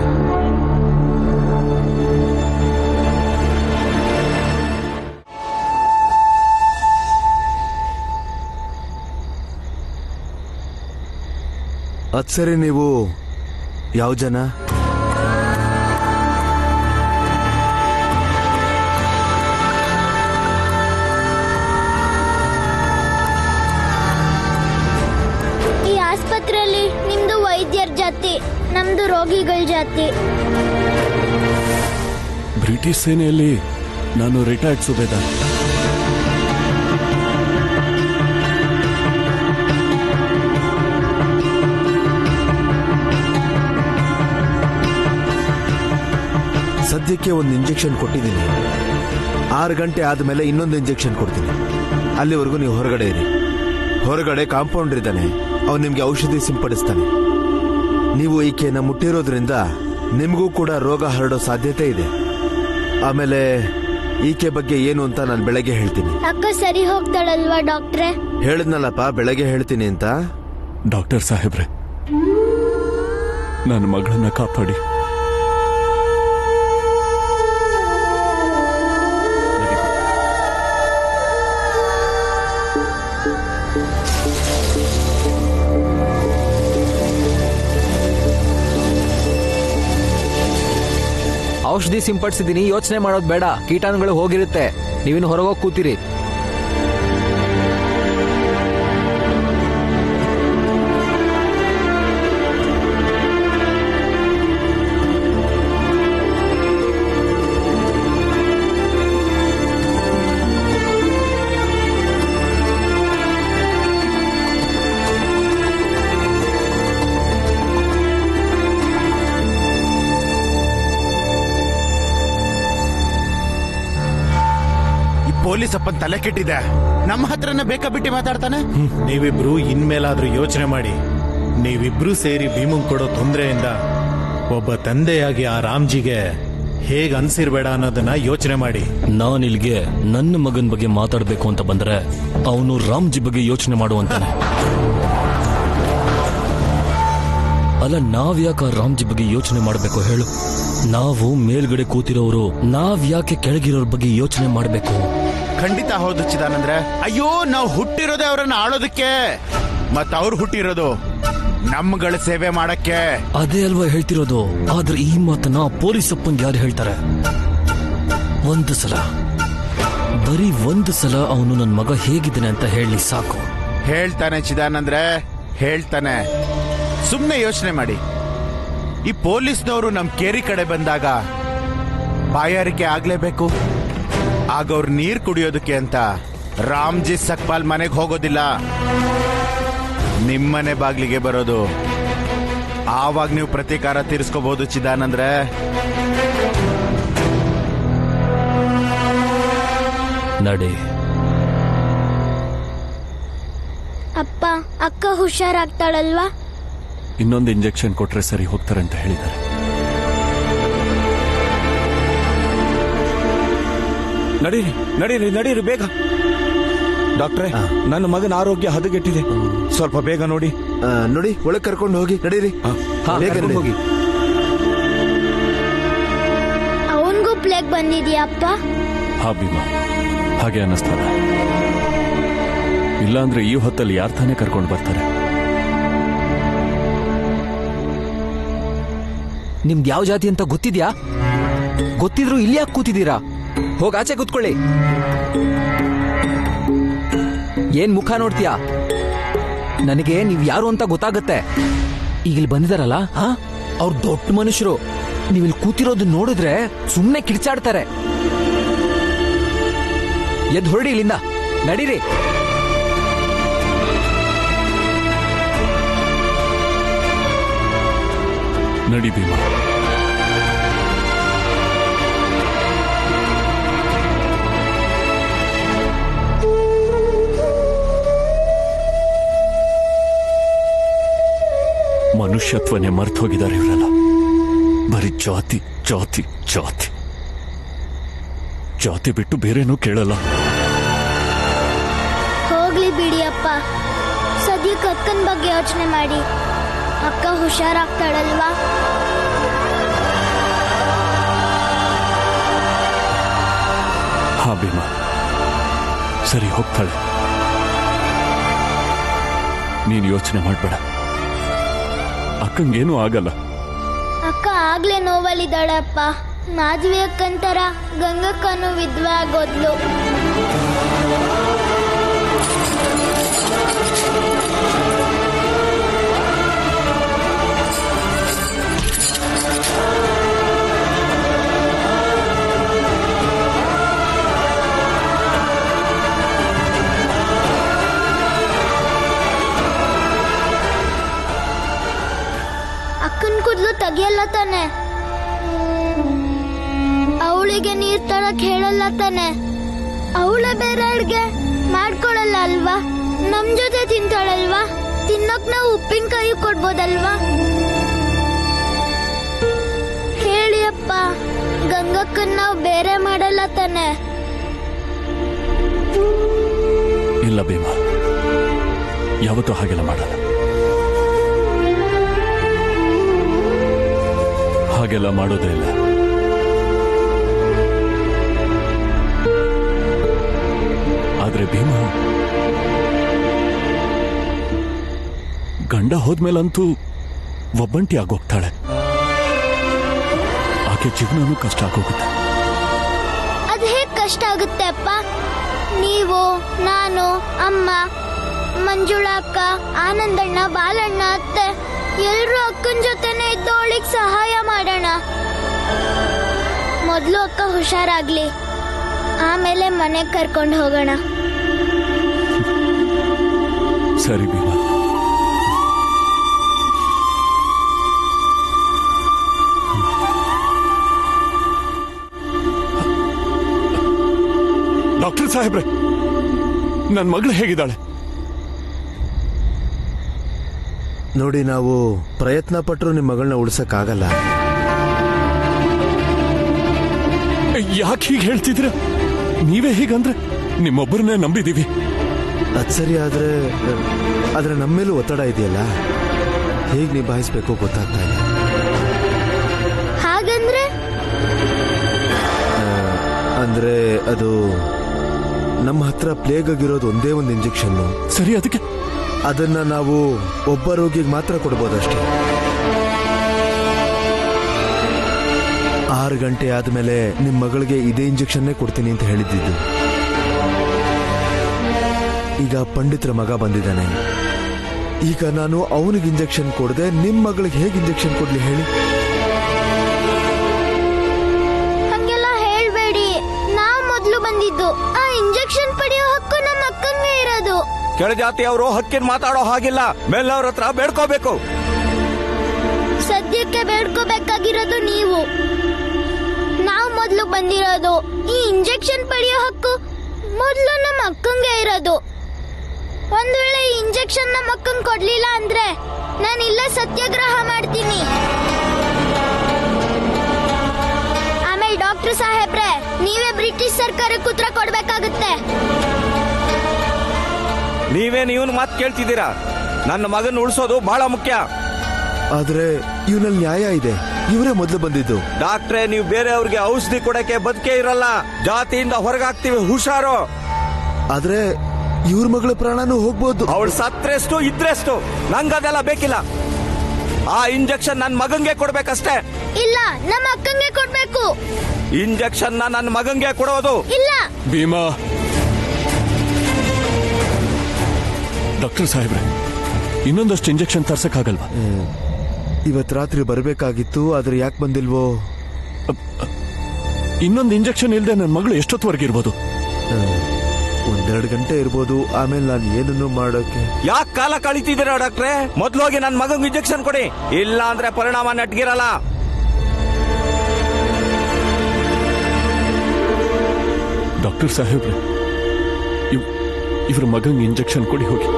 Speaker 3: ಅದ್ ಸರಿ, ನೀವು ಯಾವ ಜನ?
Speaker 6: ಈ ಆಸ್ಪತ್ರೆಯಲ್ಲಿ ನಿಮ್ದು ವೈದ್ಯರ ಜಾತಿ, ನಮ್ದು ರೋಗಿಗಳ ಜಾತಿ.
Speaker 1: ಬ್ರಿಟಿಷ್ ಸೇನೆಯಲ್ಲಿ ನಾನು ರಿಟೈರ್ಡ್ ಸುಬೇದಾರ್.
Speaker 3: ಸದ್ಯಕ್ಕೆ ಒಂದು ಇಂಜೆಕ್ಷನ್ ಕೊಟ್ಟಿದ್ದೀನಿ. 6 ಗಂಟೆ ಆದ್ಮೇಲೆ ಇನ್ನೊಂದು ಇಂಜೆಕ್ಷನ್ ಕೊಡ್ತೀನಿ. ಅಲ್ಲಿವರೆಗೂ ನೀವು ಹೊರಗಡೆ ಇರಿ. ಹೊರಗಡೆ ಕಾಂಪೌಂಡರ್ ಇದ್ದಾನೆ, ಅವನು ನಿಮ್ಗೆ ಔಷಧಿ ಸಿಂಪಡಿಸ್ತಾನೆ. ನೀವು ಈಕೆನ ಮುಟ್ಟಿರೋದ್ರಿಂದ ನಿಮಗೂ ಕೂಡ ರೋಗ ಹರಡೋ ಸಾಧ್ಯತೆ ಇದೆ. ಆಮೇಲೆ ಈಕೆ ಬಗ್ಗೆ ಏನು ಅಂತ ನಾನು ಬೆಳಗ್ಗೆ ಹೇಳ್ತೀನಿ.
Speaker 6: ಅಕ್ಕ ಸರಿ ಹೋಗ್ತಾಳಲ್ವಾ ಡಾಕ್ಟ್ರೆ?
Speaker 3: ಹೇಳಿದ್ನಲ್ಲಪ್ಪ, ಬೆಳಗ್ಗೆ ಹೇಳ್ತೀನಿ ಅಂತ.
Speaker 1: ಡಾಕ್ಟರ್ ಸಾಹೇಬ್ರೆ, ನನ್ನ ಮಗಳನ್ನ ಕಾಪಾಡಿ.
Speaker 8: ಔಷಧಿ ಸಿಂಪಡಿಸಿದೀನಿ, ಯೋಚನೆ ಮಾಡೋದು ಬೇಡ. ಕೀಟಾಣುಗಳು ಹೋಗಿರುತ್ತೆ. ನೀವಿನ್ನು ಹೊರಗೋಗಿ ಕೂತಿರಿ.
Speaker 10: ಪೊಲೀಸ್ ಅಪ್ಪನ್ ತಲೆ ಕೆಟ್ಟಿದೆ. ನಮ್ಮ ಹತ್ರನೇ ಬೇಕಾಬಿಟ್ಟಿ ಮಾತಾಡ್ತಾನೆ.
Speaker 5: ನೀವಿಬ್ರು ಇನ್ಮೇಲಾದ್ರೂ ಯೋಚನೆ ಮಾಡಿ. ನೀವಿಬ್ರು ಸೇರಿ ಭೀಮಂಗ್ ಕೊಡೋ ತೊಂದರೆಯಿಂದ ಒಬ್ಬ ತಂದೆಯಾಗಿ ಆ ರಾಮ್ಜಿಗೆ ಹೇಗ್ ಅನ್ಸಿರ್ಬೇಡ ಅನ್ನೋದನ್ನ ಯೋಚನೆ ಮಾಡಿ.
Speaker 9: ನಾನಿಲ್ಗೆ ನನ್ನ ಮಗನ್ ಬಗ್ಗೆ ಮಾತಾಡ್ಬೇಕು ಅಂತ ಬಂದ್ರೆ ಅವನು ರಾಮ್ಜಿ ಬಗ್ಗೆ ಯೋಚನೆ ಮಾಡುವಂತಾನೆ. ಅಲ್ಲ, ನಾವ್ಯಾಕ ರಾಮ್ಜಿ ಬಗ್ಗೆ ಯೋಚನೆ ಮಾಡಬೇಕು ಹೇಳು? ನಾವು ಮೇಲ್ಗಡೆ ಕೂತಿರೋರು ನಾವ್ಯಾಕೆ ಕೆಳಗಿರೋರ್ ಬಗ್ಗೆ ಯೋಚನೆ ಮಾಡಬೇಕು?
Speaker 10: ಖಂಡಿತ ಹೌದು ಚಿದಾನಂದ್ರೆ. ಅಯ್ಯೋ, ನಾವು ಹುಟ್ಟಿರೋದೇ ಅವರನ್ನ ಆಳೋದಕ್ಕೆ, ಮತ್ತ ಅವ್ರು ಹುಟ್ಟಿರೋದು ನಮ್ಗಳ ಸೇವೆ ಮಾಡಕ್ಕೆ.
Speaker 9: ಅದೇ ಅಲ್ವಾ ಹೇಳ್ತಿರೋದು. ಆದ್ರೆ ಈ ಮಾತನ್ನ ಪೊಲೀಸ್ ಅಪ್ಪಂಗೆ ಯಾರು ಹೇಳ್ತಾರೆ? ಒಂದು ಸಲ, ಬರೀ ಒಂದು ಸಲ ಅವನು ನನ್ನ ಮಗ ಹೇಗಿದ್ದಾನೆ ಅಂತ ಹೇಳಿ ಸಾಕು.
Speaker 10: ಹೇಳ್ತಾನೆ ಚಿದಾನಂದ್ರೆ, ಹೇಳ್ತಾನೆ. ಸುಮ್ನೆ ಯೋಚನೆ ಮಾಡಿ. ಈ ಪೊಲೀಸ್ನವರು ನಮ್ ಕೇರಿ ಕಡೆ ಬಂದಾಗ ಬಾಯಾರಿಕೆ ಆಗ್ಲೇಬೇಕು. ಆಗ ಅವ್ರು ನೀರ್ ಕುಡಿಯೋದಕ್ಕೆ ಅಂತ ರಾಮ್ಜಿ ಸಕ್ಪಾಲ್ ಮನೆಗೆ ಹೋಗೋದಿಲ್ಲ, ನಿಮ್ಮನೆ ಬಾಗ್ಲಿಗೆ ಬರೋದು. ಆವಾಗ ನೀವು ಪ್ರತೀಕಾರ ತೀರಿಸ್ಕೋಬಹುದು ಚಿದಾನಂದ್ರೆ.
Speaker 9: ನಡಿ.
Speaker 6: ಅಪ್ಪ, ಅಕ್ಕ ಹುಷಾರಾಗ್ತಾಳಲ್ವಾ?
Speaker 1: ಇನ್ನೊಂದು ಇಂಜೆಕ್ಷನ್ ಕೊಟ್ರೆ ಸರಿ ಹೋಗ್ತಾರೆ ಅಂತ ಹೇಳಿದ್ದಾರೆ.
Speaker 7: ನಡೀರಿ ನಡೀರಿ ನಡೀರಿ ಬೇಗ. ಡಾಕ್ಟ್ರೇ, ನನ್ನ ಮಗನ ಆರೋಗ್ಯ ಹದಗೆಟ್ಟಿದೆ, ಸ್ವಲ್ಪ ಬೇಗ ನೋಡಿ.
Speaker 3: ನೋಡಿ, ಒಳಗೆ ಕರ್ಕೊಂಡು ಹೋಗಿ. ನಡೀರಿ, ಬೇಗ ನಡಿ.
Speaker 8: ಹೋಗಿ.
Speaker 6: ಅವನ್ಗೂ ಪ್ಲೇಗ್ ಬಂದಿದ್ಯಾ ಅಪ್ಪ?
Speaker 1: ಹಾ ಭೀಮಾ, ಹಾಗೆ ಅನ್ನಿಸ್ತದ. ಇಲ್ಲಾಂದ್ರೆ ಈ ಹೊತ್ತಲ್ಲಿ ಯಾರು ತಾನೇ ಕರ್ಕೊಂಡು ಬರ್ತಾರೆ?
Speaker 8: ನಿಮ್ದು ಯಾವ ಜಾತಿ ಅಂತ ಗೊತ್ತಿದ್ಯಾ? ಗೊತ್ತಿದ್ರು ಇಲ್ಲಿ ಯಾಕೆ ಕೂತಿದ್ದೀರಾ? ಹೋಗ್ ಆಚೆ ಕೂತ್ಕೊಳ್ಳಿ. ಏನ್ ಮುಖ ನೋಡ್ತೀಯಾ? ನನಗೆ ನೀವ್ ಯಾರು ಅಂತ ಗೊತ್ತಾಗತ್ತೆ. ಈಗ ಇಲ್ಲಿ ಬಂದಿದಾರಲ್ಲ, ಅವ್ರು ದೊಡ್ಡ ಮನುಷ್ಯರು. ನೀವಿಲ್ಲಿ ಕೂತಿರೋದು ನೋಡಿದ್ರೆ ಸುಮ್ನೆ ಕಿರ್ಚಾಡ್ತಾರೆ. ಎದ್ದು ಹೊರಡಿ ಇಲ್ಲಿಂದ. ನಡೀರಿ.
Speaker 1: ನಡಿ ಭೀಮಾ. ಮನುಷ್ಯತ್ವನೇ ಮರ್ತು ಹೋಗಿದ್ದಾರೆ ಇವರೆಲ್ಲ. ಬರೀ ಜಾತಿ ಜಾತಿ ಜಾತಿ ಜಾತಿ ಬಿಟ್ಟು ಬೇರೇನೂ ಕೇಳಲ್ಲ.
Speaker 6: ಹೋಗ್ಲಿ ಬಿಡಿ ಅಪ್ಪ. ಸದ್ಯಕ್ಕೆ ಅಕ್ಕನ ಬಗ್ಗೆ ಯೋಚನೆ ಮಾಡಿ. ಅಕ್ಕ ಹುಷಾರಾಗ್ತಾಳಲ್ವಾ?
Speaker 1: ಹಾ ಭೀಮಾ, ಸರಿ ಹೋಗ್ತಾಳೆ. ನೀನು ಯೋಚನೆ ಮಾಡ್ಬೇಡ, ಅಕ್ಕಂಗೇನೂ ಆಗಲ್ಲ.
Speaker 6: ಅಕ್ಕ ಆಗ್ಲೇ ನೋವಲ್ಲಿದ್ದಾಳೆ ಅಪ್ಪ. ಮಾಧವಿ ಅಕ್ಕಂತರ ಗಂಗಕ್ಕನು ವಿದ್ವೆ ಆಗೋದ್ಲು. ಅಕ್ಕನ್ ಕೂದ್ಲು ತೆಗಿಯಲ್ಲ ತಾನೆ? ಅವಳಿಗೆ ನೀರ್ ತರಕ್ ಹೇಳಲ್ಲ ತಾನೆ? ಅವಳ ಬೇರೆ ಅಡ್ಗೆ ಮಾಡ್ಕೊಳಲ್ಲ ಅಲ್ವಾ? ನಮ್ ಜೊತೆ ತಿಂತಾಳಲ್ವಾ? ತಿನ್ನಕ್ ನಾವು ಉಪ್ಪಿನಕಾಯಿ ಕೊಡ್ಬೋದಲ್ವಾ? ಹೇಳಿ ಅಪ್ಪ, ಗಂಗಕ್ಕನ್ ನಾವು ಬೇರೆ ಮಾಡಲ್ಲ ತಾನೆ?
Speaker 1: ಇಲ್ಲ ಭೀಮಾ, ಯಾವತ್ತೂ ಹಾಗೆಲ್ಲ ಮಾಡಲ್ಲ. ಹಾಗೆಲ್ಲ ಮಾಡೋದೇ ಇಲ್ಲ. ಆದ್ರೆ ಭೀಮಾ, ಗಂಡ ಹೋದ್ಮೇಲಂತೂ ಒಬ್ಬಂಟಿ ಆಗೋಗ್ತಾಳೆ. ಆಕೆ ಜೀವನನೂ ಕಷ್ಟ ಆಗೋಗುತ್ತೆ.
Speaker 6: ಅದ್ ಹೇಗ್ ಕಷ್ಟ ಆಗುತ್ತೆ ಅಪ್ಪ? ನೀವು, ನಾನು, ಅಮ್ಮ, ಮಂಜುಳಾ ಅಕ್ಕ, ಆನಂದಣ್ಣ, ಬಾಲಣ್ಣ, ಅತ್ತೆ ಎಲ್ರೂ ಅಕ್ಕನ ಜೊತೆನೆ ಇದ್ದು ಅವಳಿಗೆ ಸಹಾಯ ಮಾಡೋಣ. ಮೊದ್ಲು ಅಕ್ಕ ಹುಷಾರಾಗ್ಲಿ, ಆಮೇಲೆ ಮನೆಗೆ ಕರ್ಕೊಂಡು ಹೋಗೋಣ.
Speaker 1: ಸರಿ ಭೀಮಾ. ಡಾಕ್ಟರ್ ಸಾಹೇಬ್ರೆ, ನನ್ನ ಮಗಳು ಹೇಗಿದ್ದಾಳೆ?
Speaker 3: ನೋಡಿ, ನಾವು ಪ್ರಯತ್ನ ಪಟ್ಟರು ನಿಮ್ಮ ಮಗಳನ್ನ ಉಳಿಸಕ್ಕಾಗಲ್ಲ.
Speaker 1: ಯಾಕೆ ಹೀಗೆ ಹೇಳ್ತಿದ್ರ? ನೀವೇ ಹೀಗಂದ್ರೆ ನಿಮ್ಮೊಬ್ಬರನ್ನೇ ನಂಬಿದೀವಿ.
Speaker 3: ಅದ್ ಸರಿ, ಆದ್ರೆ ನಮ್ಮ ಮೇಲೂ ಒತ್ತಡ ಇದೆಯಲ್ಲ, ಹೇಗ್ ನಿಭಾಯಿಸ್ಬೇಕು ಗೊತ್ತಾಗ್ತಾ ಇಲ್ಲ.
Speaker 6: ಹಾಗಂದ್ರೆ
Speaker 3: ಅಂದ್ರೆ ಅದು ನಮ್ಮ ಹತ್ರ ಪ್ಲೇಗ್ ಆಗಿರೋದು ಒಂದೇ ಒಂದು ಇಂಜೆಕ್ಷನ್.
Speaker 1: ಸರಿ, ಅದಕ್ಕೆ
Speaker 3: ಅದನ್ನ ನಾವು ಒಬ್ಬ ರೋಗಿಗೆ ಮಾತ್ರ ಕೊಡ್ಬೋದಷ್ಟೇ. 6 ಗಂಟೆ ಆದ್ಮೇಲೆ ನಿಮ್ ಮಗಳಿಗೆ ಇದೇ ಇಂಜೆಕ್ಷನ್ನೇ ಕೊಡ್ತೀನಿ ಅಂತ ಹೇಳಿದ್ದು. ಈಗ ಪಂಡಿತರ ಮಗ ಬಂದಿದ್ದಾನೆ. ಈಗ ನಾನು ಅವನಿಗೆ ಇಂಜೆಕ್ಷನ್ ಕೊಡದೆ ನಿಮ್ ಮಗಳಿಗೆ ಹೇಗೆ ಇಂಜೆಕ್ಷನ್ ಕೊಡ್ಲಿ ಹೇಳಿ?
Speaker 6: ಹಂಗೆಲ್ಲ ಹೇಳ್ಬೇಡಿ. ನಾವ್ ಮೊದ್ಲು ಬಂದಿದ್ದು. ಆ ಇಂಜೆಕ್ಷನ್ ಪಡೆಯೋ ಹಕ್ಕು ನಮ್ಮ ಅಕ್ಕಂಗೆ ಇರೋದು.
Speaker 7: ಕೆಳಜಾತಿಯವರು ಹಕ್ಕಿನ ಮಾತಾಡೋ ಹಾಗಿಲ್ಲ. ಮೇಲವ್ರ ಹತ್ರ ಬೇಡ್ಕೋಬೇಕು.
Speaker 6: ಸದ್ಯಕ್ಕೆ ಬೇಡ್ಕೋಬೇಕಾಗಿರೋದು ನೀವು. ನಾವು ಮೊದ್ಲು ಬಂದಿರೋದು. ಈ ಇಂಜೆಕ್ಷನ್ ಪಡೆಯೋ ಹಕ್ಕು ಮೊದ್ಲು ನಮ್ಮ ಅಕ್ಕಂಗೆ ಇರೋದು. ಒಂದ್ ವೇಳೆ ಈ ಇಂಜೆಕ್ಷನ್ ನಮ್ಮ ಅಕ್ಕಂಗ್ ಕೊಡ್ಲಿಲ್ಲ ಅಂದ್ರೆ ನಾನು ಇಲ್ಲೇ ಸತ್ಯಾಗ್ರಹ ಮಾಡ್ತೀನಿ. ಆಮೇಲೆ ಡಾಕ್ಟರ್ ಸಾಹೇಬ್ರೆ, ನೀವೇ ಬ್ರಿಟಿಷ್ ಸರ್ಕಾರಕ್ಕೆ ಉತ್ತರ ಕೊಡ್ಬೇಕಾಗುತ್ತೆ.
Speaker 7: ನೀವೇನು ಇವನ್ ಮಾತು ಕೇಳ್ತಿದ್ದೀರಾ? ನನ್ನ ಮಗನ ಉಳಿಸೋದು ಬಹಳ ಮುಖ್ಯ.
Speaker 3: ಆದ್ರೆ ಇವನಲ್ಲಿ ನ್ಯಾಯ ಇದೆ. ಇವರೇ ಮೊದಲು ಬಂದಿದ್ದು.
Speaker 7: ಡಾಕ್ಟ್ರೇ, ನೀವು ಬೇರೆಯವ್ರಿಗೆ ಔಷಧಿ ಕೊಡಕ್ಕೆ ಬದುಕೇ ಇರಲ್ಲ. ಜಾತಿಯಿಂದ ಹೊರಗಾಗ್ತೀವಿ, ಹುಷಾರು.
Speaker 3: ಆದ್ರೆ ಇವ್ರ ಮಗಳ ಪ್ರಾಣನೂ ಹೋಗ್ಬೋದು.
Speaker 7: ಅವಳು ಸತ್ರೆಷ್ಟು ಇದ್ರೆಷ್ಟು, ನಂಗದೆಲ್ಲ ಬೇಕಿಲ್ಲ. ಆ ಇಂಜೆಕ್ಷನ್ ನನ್ನ ಮಗಂಗೆ ಕೊಡ್ಬೇಕಷ್ಟೇ.
Speaker 6: ಇಲ್ಲ, ನಮ್ಮ ಅಕ್ಕಂಗೆ ಕೊಡ್ಬೇಕು.
Speaker 7: ಇಂಜೆಕ್ಷನ್ ನನ್ನ ಮಗಂಗೆ ಕೊಡೋದು.
Speaker 6: ಇಲ್ಲ.
Speaker 1: ಭೀಮಾ, ಡಾಕ್ಟರ್ ಸಾಹೇಬ್ರೆ, ಇನ್ನೊಂದಷ್ಟು ಇಂಜೆಕ್ಷನ್ ತರ್ಸಕ್ಕಾಗಲ್ವಾ?
Speaker 3: ಇವತ್ ರಾತ್ರಿ ಬರ್ಬೇಕಾಗಿತ್ತು, ಆದ್ರೆ ಯಾಕೆ ಬಂದಿಲ್ವೋ?
Speaker 1: ಇನ್ನೊಂದು ಇಂಜೆಕ್ಷನ್ ಇಲ್ದೆ ನನ್ನ ಮಗಳು ಎಷ್ಟೊತ್ತವರೆಗೆ ಇರ್ಬೋದು?
Speaker 3: 1-2 ಗಂಟೆ ಇರ್ಬೋದು. ಆಮೇಲೆ ನಾನು ಏನನ್ನು ಮಾಡೋಕೆ.
Speaker 7: ಯಾಕೆ ಕಾಲ ಕಳಿತಿದ್ದೀರಾ ಡಾಕ್ಟ್ರೆ? ಮೊದ್ಲು ಹೋಗಿ ನನ್ನ ಮಗಂಗೆ ಇಂಜೆಕ್ಷನ್ ಕೊಡಿ. ಇಲ್ಲ ಅಂದ್ರೆ ಪರಿಣಾಮ ನೆಟ್ಗಿರಲ್ಲ.
Speaker 1: ಡಾಕ್ಟರ್ ಸಾಹೇಬ್ರೆ, ಇವ್ರ ಮಗಂಗೆ ಇಂಜೆಕ್ಷನ್ ಕೊಡಿ ಹೋಗಿ.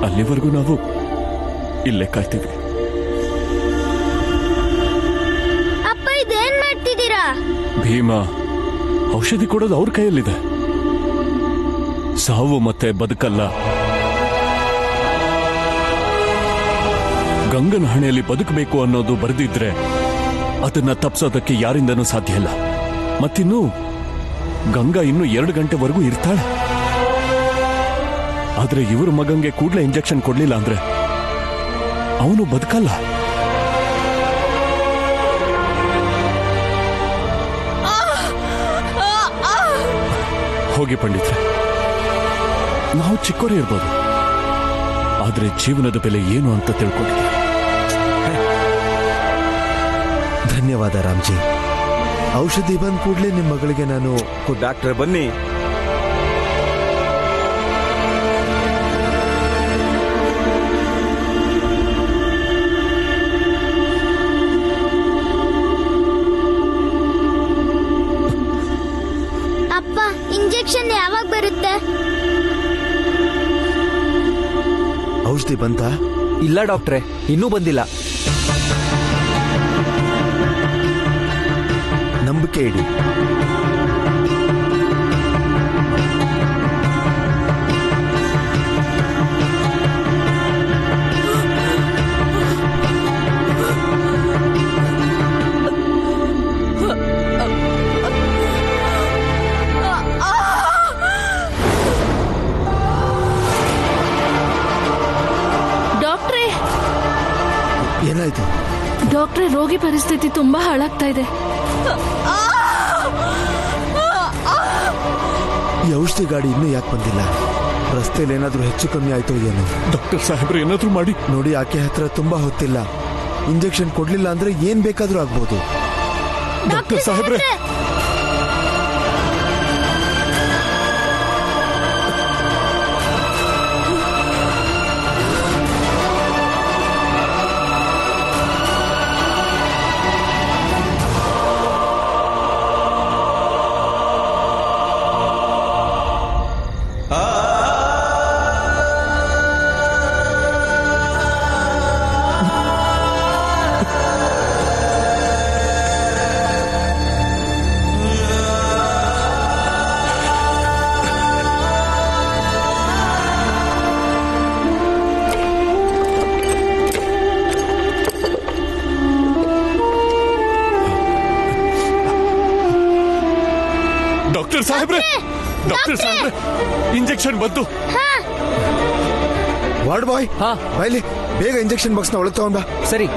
Speaker 1: ಅಲ್ಲಿವರೆಗೂ ನಾವು ಇಲ್ಲೇ ಕಾಯ್ತೀವಿ.
Speaker 6: ಅಪ್ಪ, ಇದೇನ್ ಮಾಡ್ತಿದ್ದೀರಾ?
Speaker 1: ಭೀಮಾ, ಔಷಧಿ ಕೊಡೋದು ಅವ್ರ ಕೈಯಲ್ಲಿದೆ. ಸಾವು ಮತ್ತೆ ಬದುಕಲ್ಲ. ಗಂಗನ ಹಣೆಯಲ್ಲಿ ಬದುಕಬೇಕು ಅನ್ನೋದು ಬರೆದಿದ್ರೆ ಅದನ್ನ ತಪ್ಪಿಸೋದಕ್ಕೆ ಯಾರಿಂದನೂ ಸಾಧ್ಯ ಇಲ್ಲ. ಮತ್ತಿನ್ನು ಗಂಗಾ ಇನ್ನು 2 ಗಂಟೆವರೆಗೂ ಇರ್ತಾಳೆ. ಆದ್ರೆ ಇವ್ರ ಮಗಂಗೆ ಕೂಡಲೇ ಇಂಜೆಕ್ಷನ್ ಕೊಡ್ಲಿಲ್ಲ ಅಂದ್ರೆ ಅವನು ಬದುಕಲ್ಲ. ಹೋಗಿ ಪಂಡಿತ್ರೆ, ನಾವು ಚಿಕ್ಕವರೇ ಇರ್ಬೋದು, ಆದ್ರೆ ಜೀವನದ ಬೆಲೆ ಏನು ಅಂತ ತಿಳ್ಕೊಂಡಿದ್ದೀವಿ.
Speaker 3: ಧನ್ಯವಾದ ರಾಮ್ಜಿ. ಔಷಧಿ ಬಂದ ಕೂಡಲೇ ನಿಮ್ಮ ಮಗಳಿಗೆ ನಾನು.
Speaker 7: ಡಾಕ್ಟ್ರೆ, ಬನ್ನಿ.
Speaker 6: ಅಪ್ಪ, ಇಂಜೆಕ್ಷನ್ ಯಾವಾಗ ಬರುತ್ತೆ?
Speaker 3: ಔಷಧಿ ಬಂತಾ?
Speaker 8: ಇಲ್ಲ ಡಾಕ್ಟ್ರೆ, ಇನ್ನೂ ಬಂದಿಲ್ಲ.
Speaker 3: ನಂಬಿಕೆ ಇಡಿ.
Speaker 2: ಡಾಕ್ಟ್ರೇ,
Speaker 3: ಏನಾಯ್ತು?
Speaker 2: ಡಾಕ್ಟ್ರೇ, ರೋಗಿ ಪರಿಸ್ಥಿತಿ ತುಂಬಾ ಹಾಳಾಗ್ತಾ ಇದೆ.
Speaker 3: ಈ ಔಷಧಿ ಗಾಡಿ ಇನ್ನೂ ಯಾಕೆ ಬಂದಿಲ್ಲ? ರಸ್ತೆಯಲ್ಲಿ ಏನಾದ್ರೂ ಹೆಚ್ಚು ಕಮ್ಮಿ ಆಯ್ತೋ ಏನೋ?
Speaker 1: ಡಾಕ್ಟರ್ ಸಾಹೇಬ್ರೆ, ಏನಾದ್ರೂ ಮಾಡಿ
Speaker 3: ನೋಡಿ. ಆಕೆ ಹತ್ರ ತುಂಬಾ ಹೊತ್ತಿಲ್ಲ. ಇಂಜೆಕ್ಷನ್ ಕೊಡ್ಲಿಲ್ಲ ಅಂದ್ರೆ ಏನ್ ಬೇಕಾದ್ರೂ ಆಗ್ಬೋದು.
Speaker 1: ಡಾಕ್ಟರ್ ಸಾಹೇಬ್ರೆ, ಸಾಹೇಬ್ರೆ, ಡಾಕ್ಟರ್ ಸಾಹೇಬ್ರೆ, ಇಂಜೆಕ್ಷನ್ ಬಂತು.
Speaker 3: ವಾರ್ಡ್ ಬಾಯ್,
Speaker 8: ಹಾ.
Speaker 3: ಬಾಯ್ಲಿ ಬೇಗ ಇಂಜೆಕ್ಷನ್ ಬಾಕ್ಸ್ ನ ಒಳಗೆ ತಗೊಂಡ್ ಬಾ.
Speaker 8: ಸರಿ.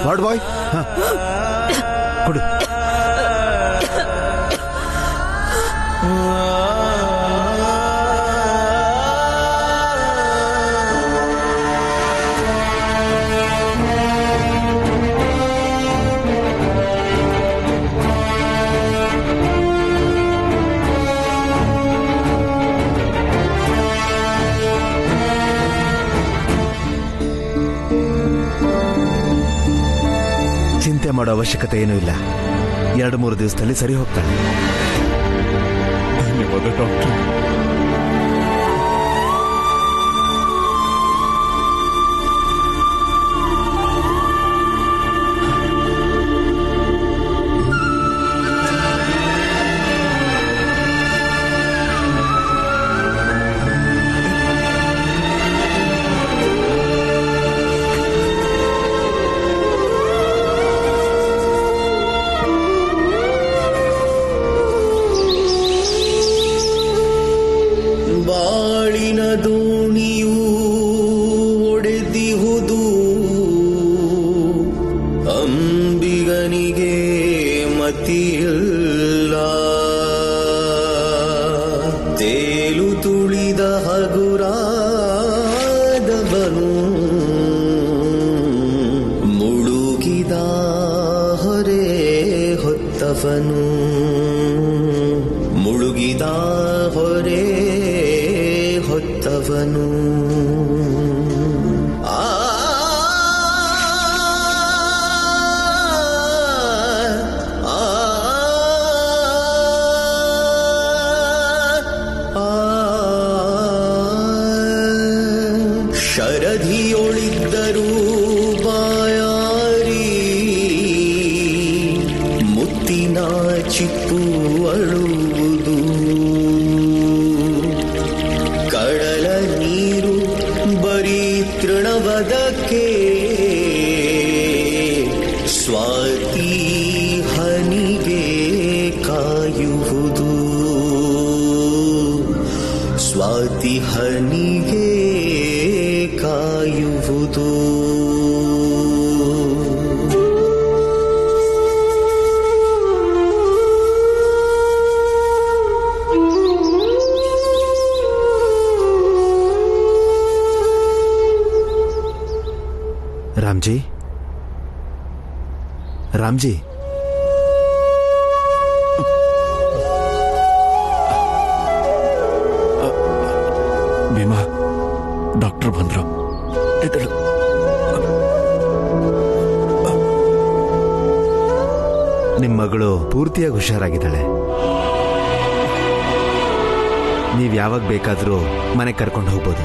Speaker 3: ವಾರ್ಡ್ ಬಾಯ್, ಹಾ ಕೊಡು. ಚಿಂತೆ ಮಾಡೋ ಅವಶ್ಯಕತೆ ಏನೂ ಇಲ್ಲ. 2-3 ದಿವಸದಲ್ಲಿ ಸರಿ ಹೋಗ್ತಾಳೆ.
Speaker 1: ಧನ್ಯವಾದ ಡಾಕ್ಟರ್.
Speaker 9: ಬಾಳಿನ ದೋಣಿಯೂ ಒಡೆದಿಹುದು, ಅಂಬಿಗನಿಗೆ ಮತಿಯಿಲ್ಲ. ತೇಲು ತುಳಿದ ಹಗುರಾದವನು ಮುಳುಗಿದ ಹೊರೆ ಹೊತ್ತವನು, ಮುಳುಗಿದ ಹೊರೆ ಹೊತ್ತವನು. ಶರಧಿಯೊಳಿದ್ದರೂ ಬಾಯಾರಿ, ಮುತ್ತಿನ ಚಿಪ್ಪು ಅಳುವುದು. ಕಡಲ ನೀರು ಬರೀ ತೃಣವದಕ್ಕೆ, ಸ್ವಾತಿ ಹನಿಗೆ ಕಾಯುವುದು. ಸ್ವಾತಿ ಹನಿಗೆ ಕಾಯುವುದು.
Speaker 3: ರಾಮ್ಜಿ, ರಾಮ್ಜಿ,
Speaker 1: ಭೀಮಾ, ಡಾಕ್ಟರ್ ಬಂದ್ರು. ಎದ್ದೇಳು.
Speaker 3: ನಿಮ್ ಮಗಳು ಪೂರ್ತಿಯಾಗಿ ಹುಷಾರಾಗಿದ್ದಾಳೆ. ನೀವ್ ಯಾವಾಗ ಬೇಕಾದ್ರೂ ಮನೆಗೆ ಕರ್ಕೊಂಡು ಹೋಗ್ಬೋದು.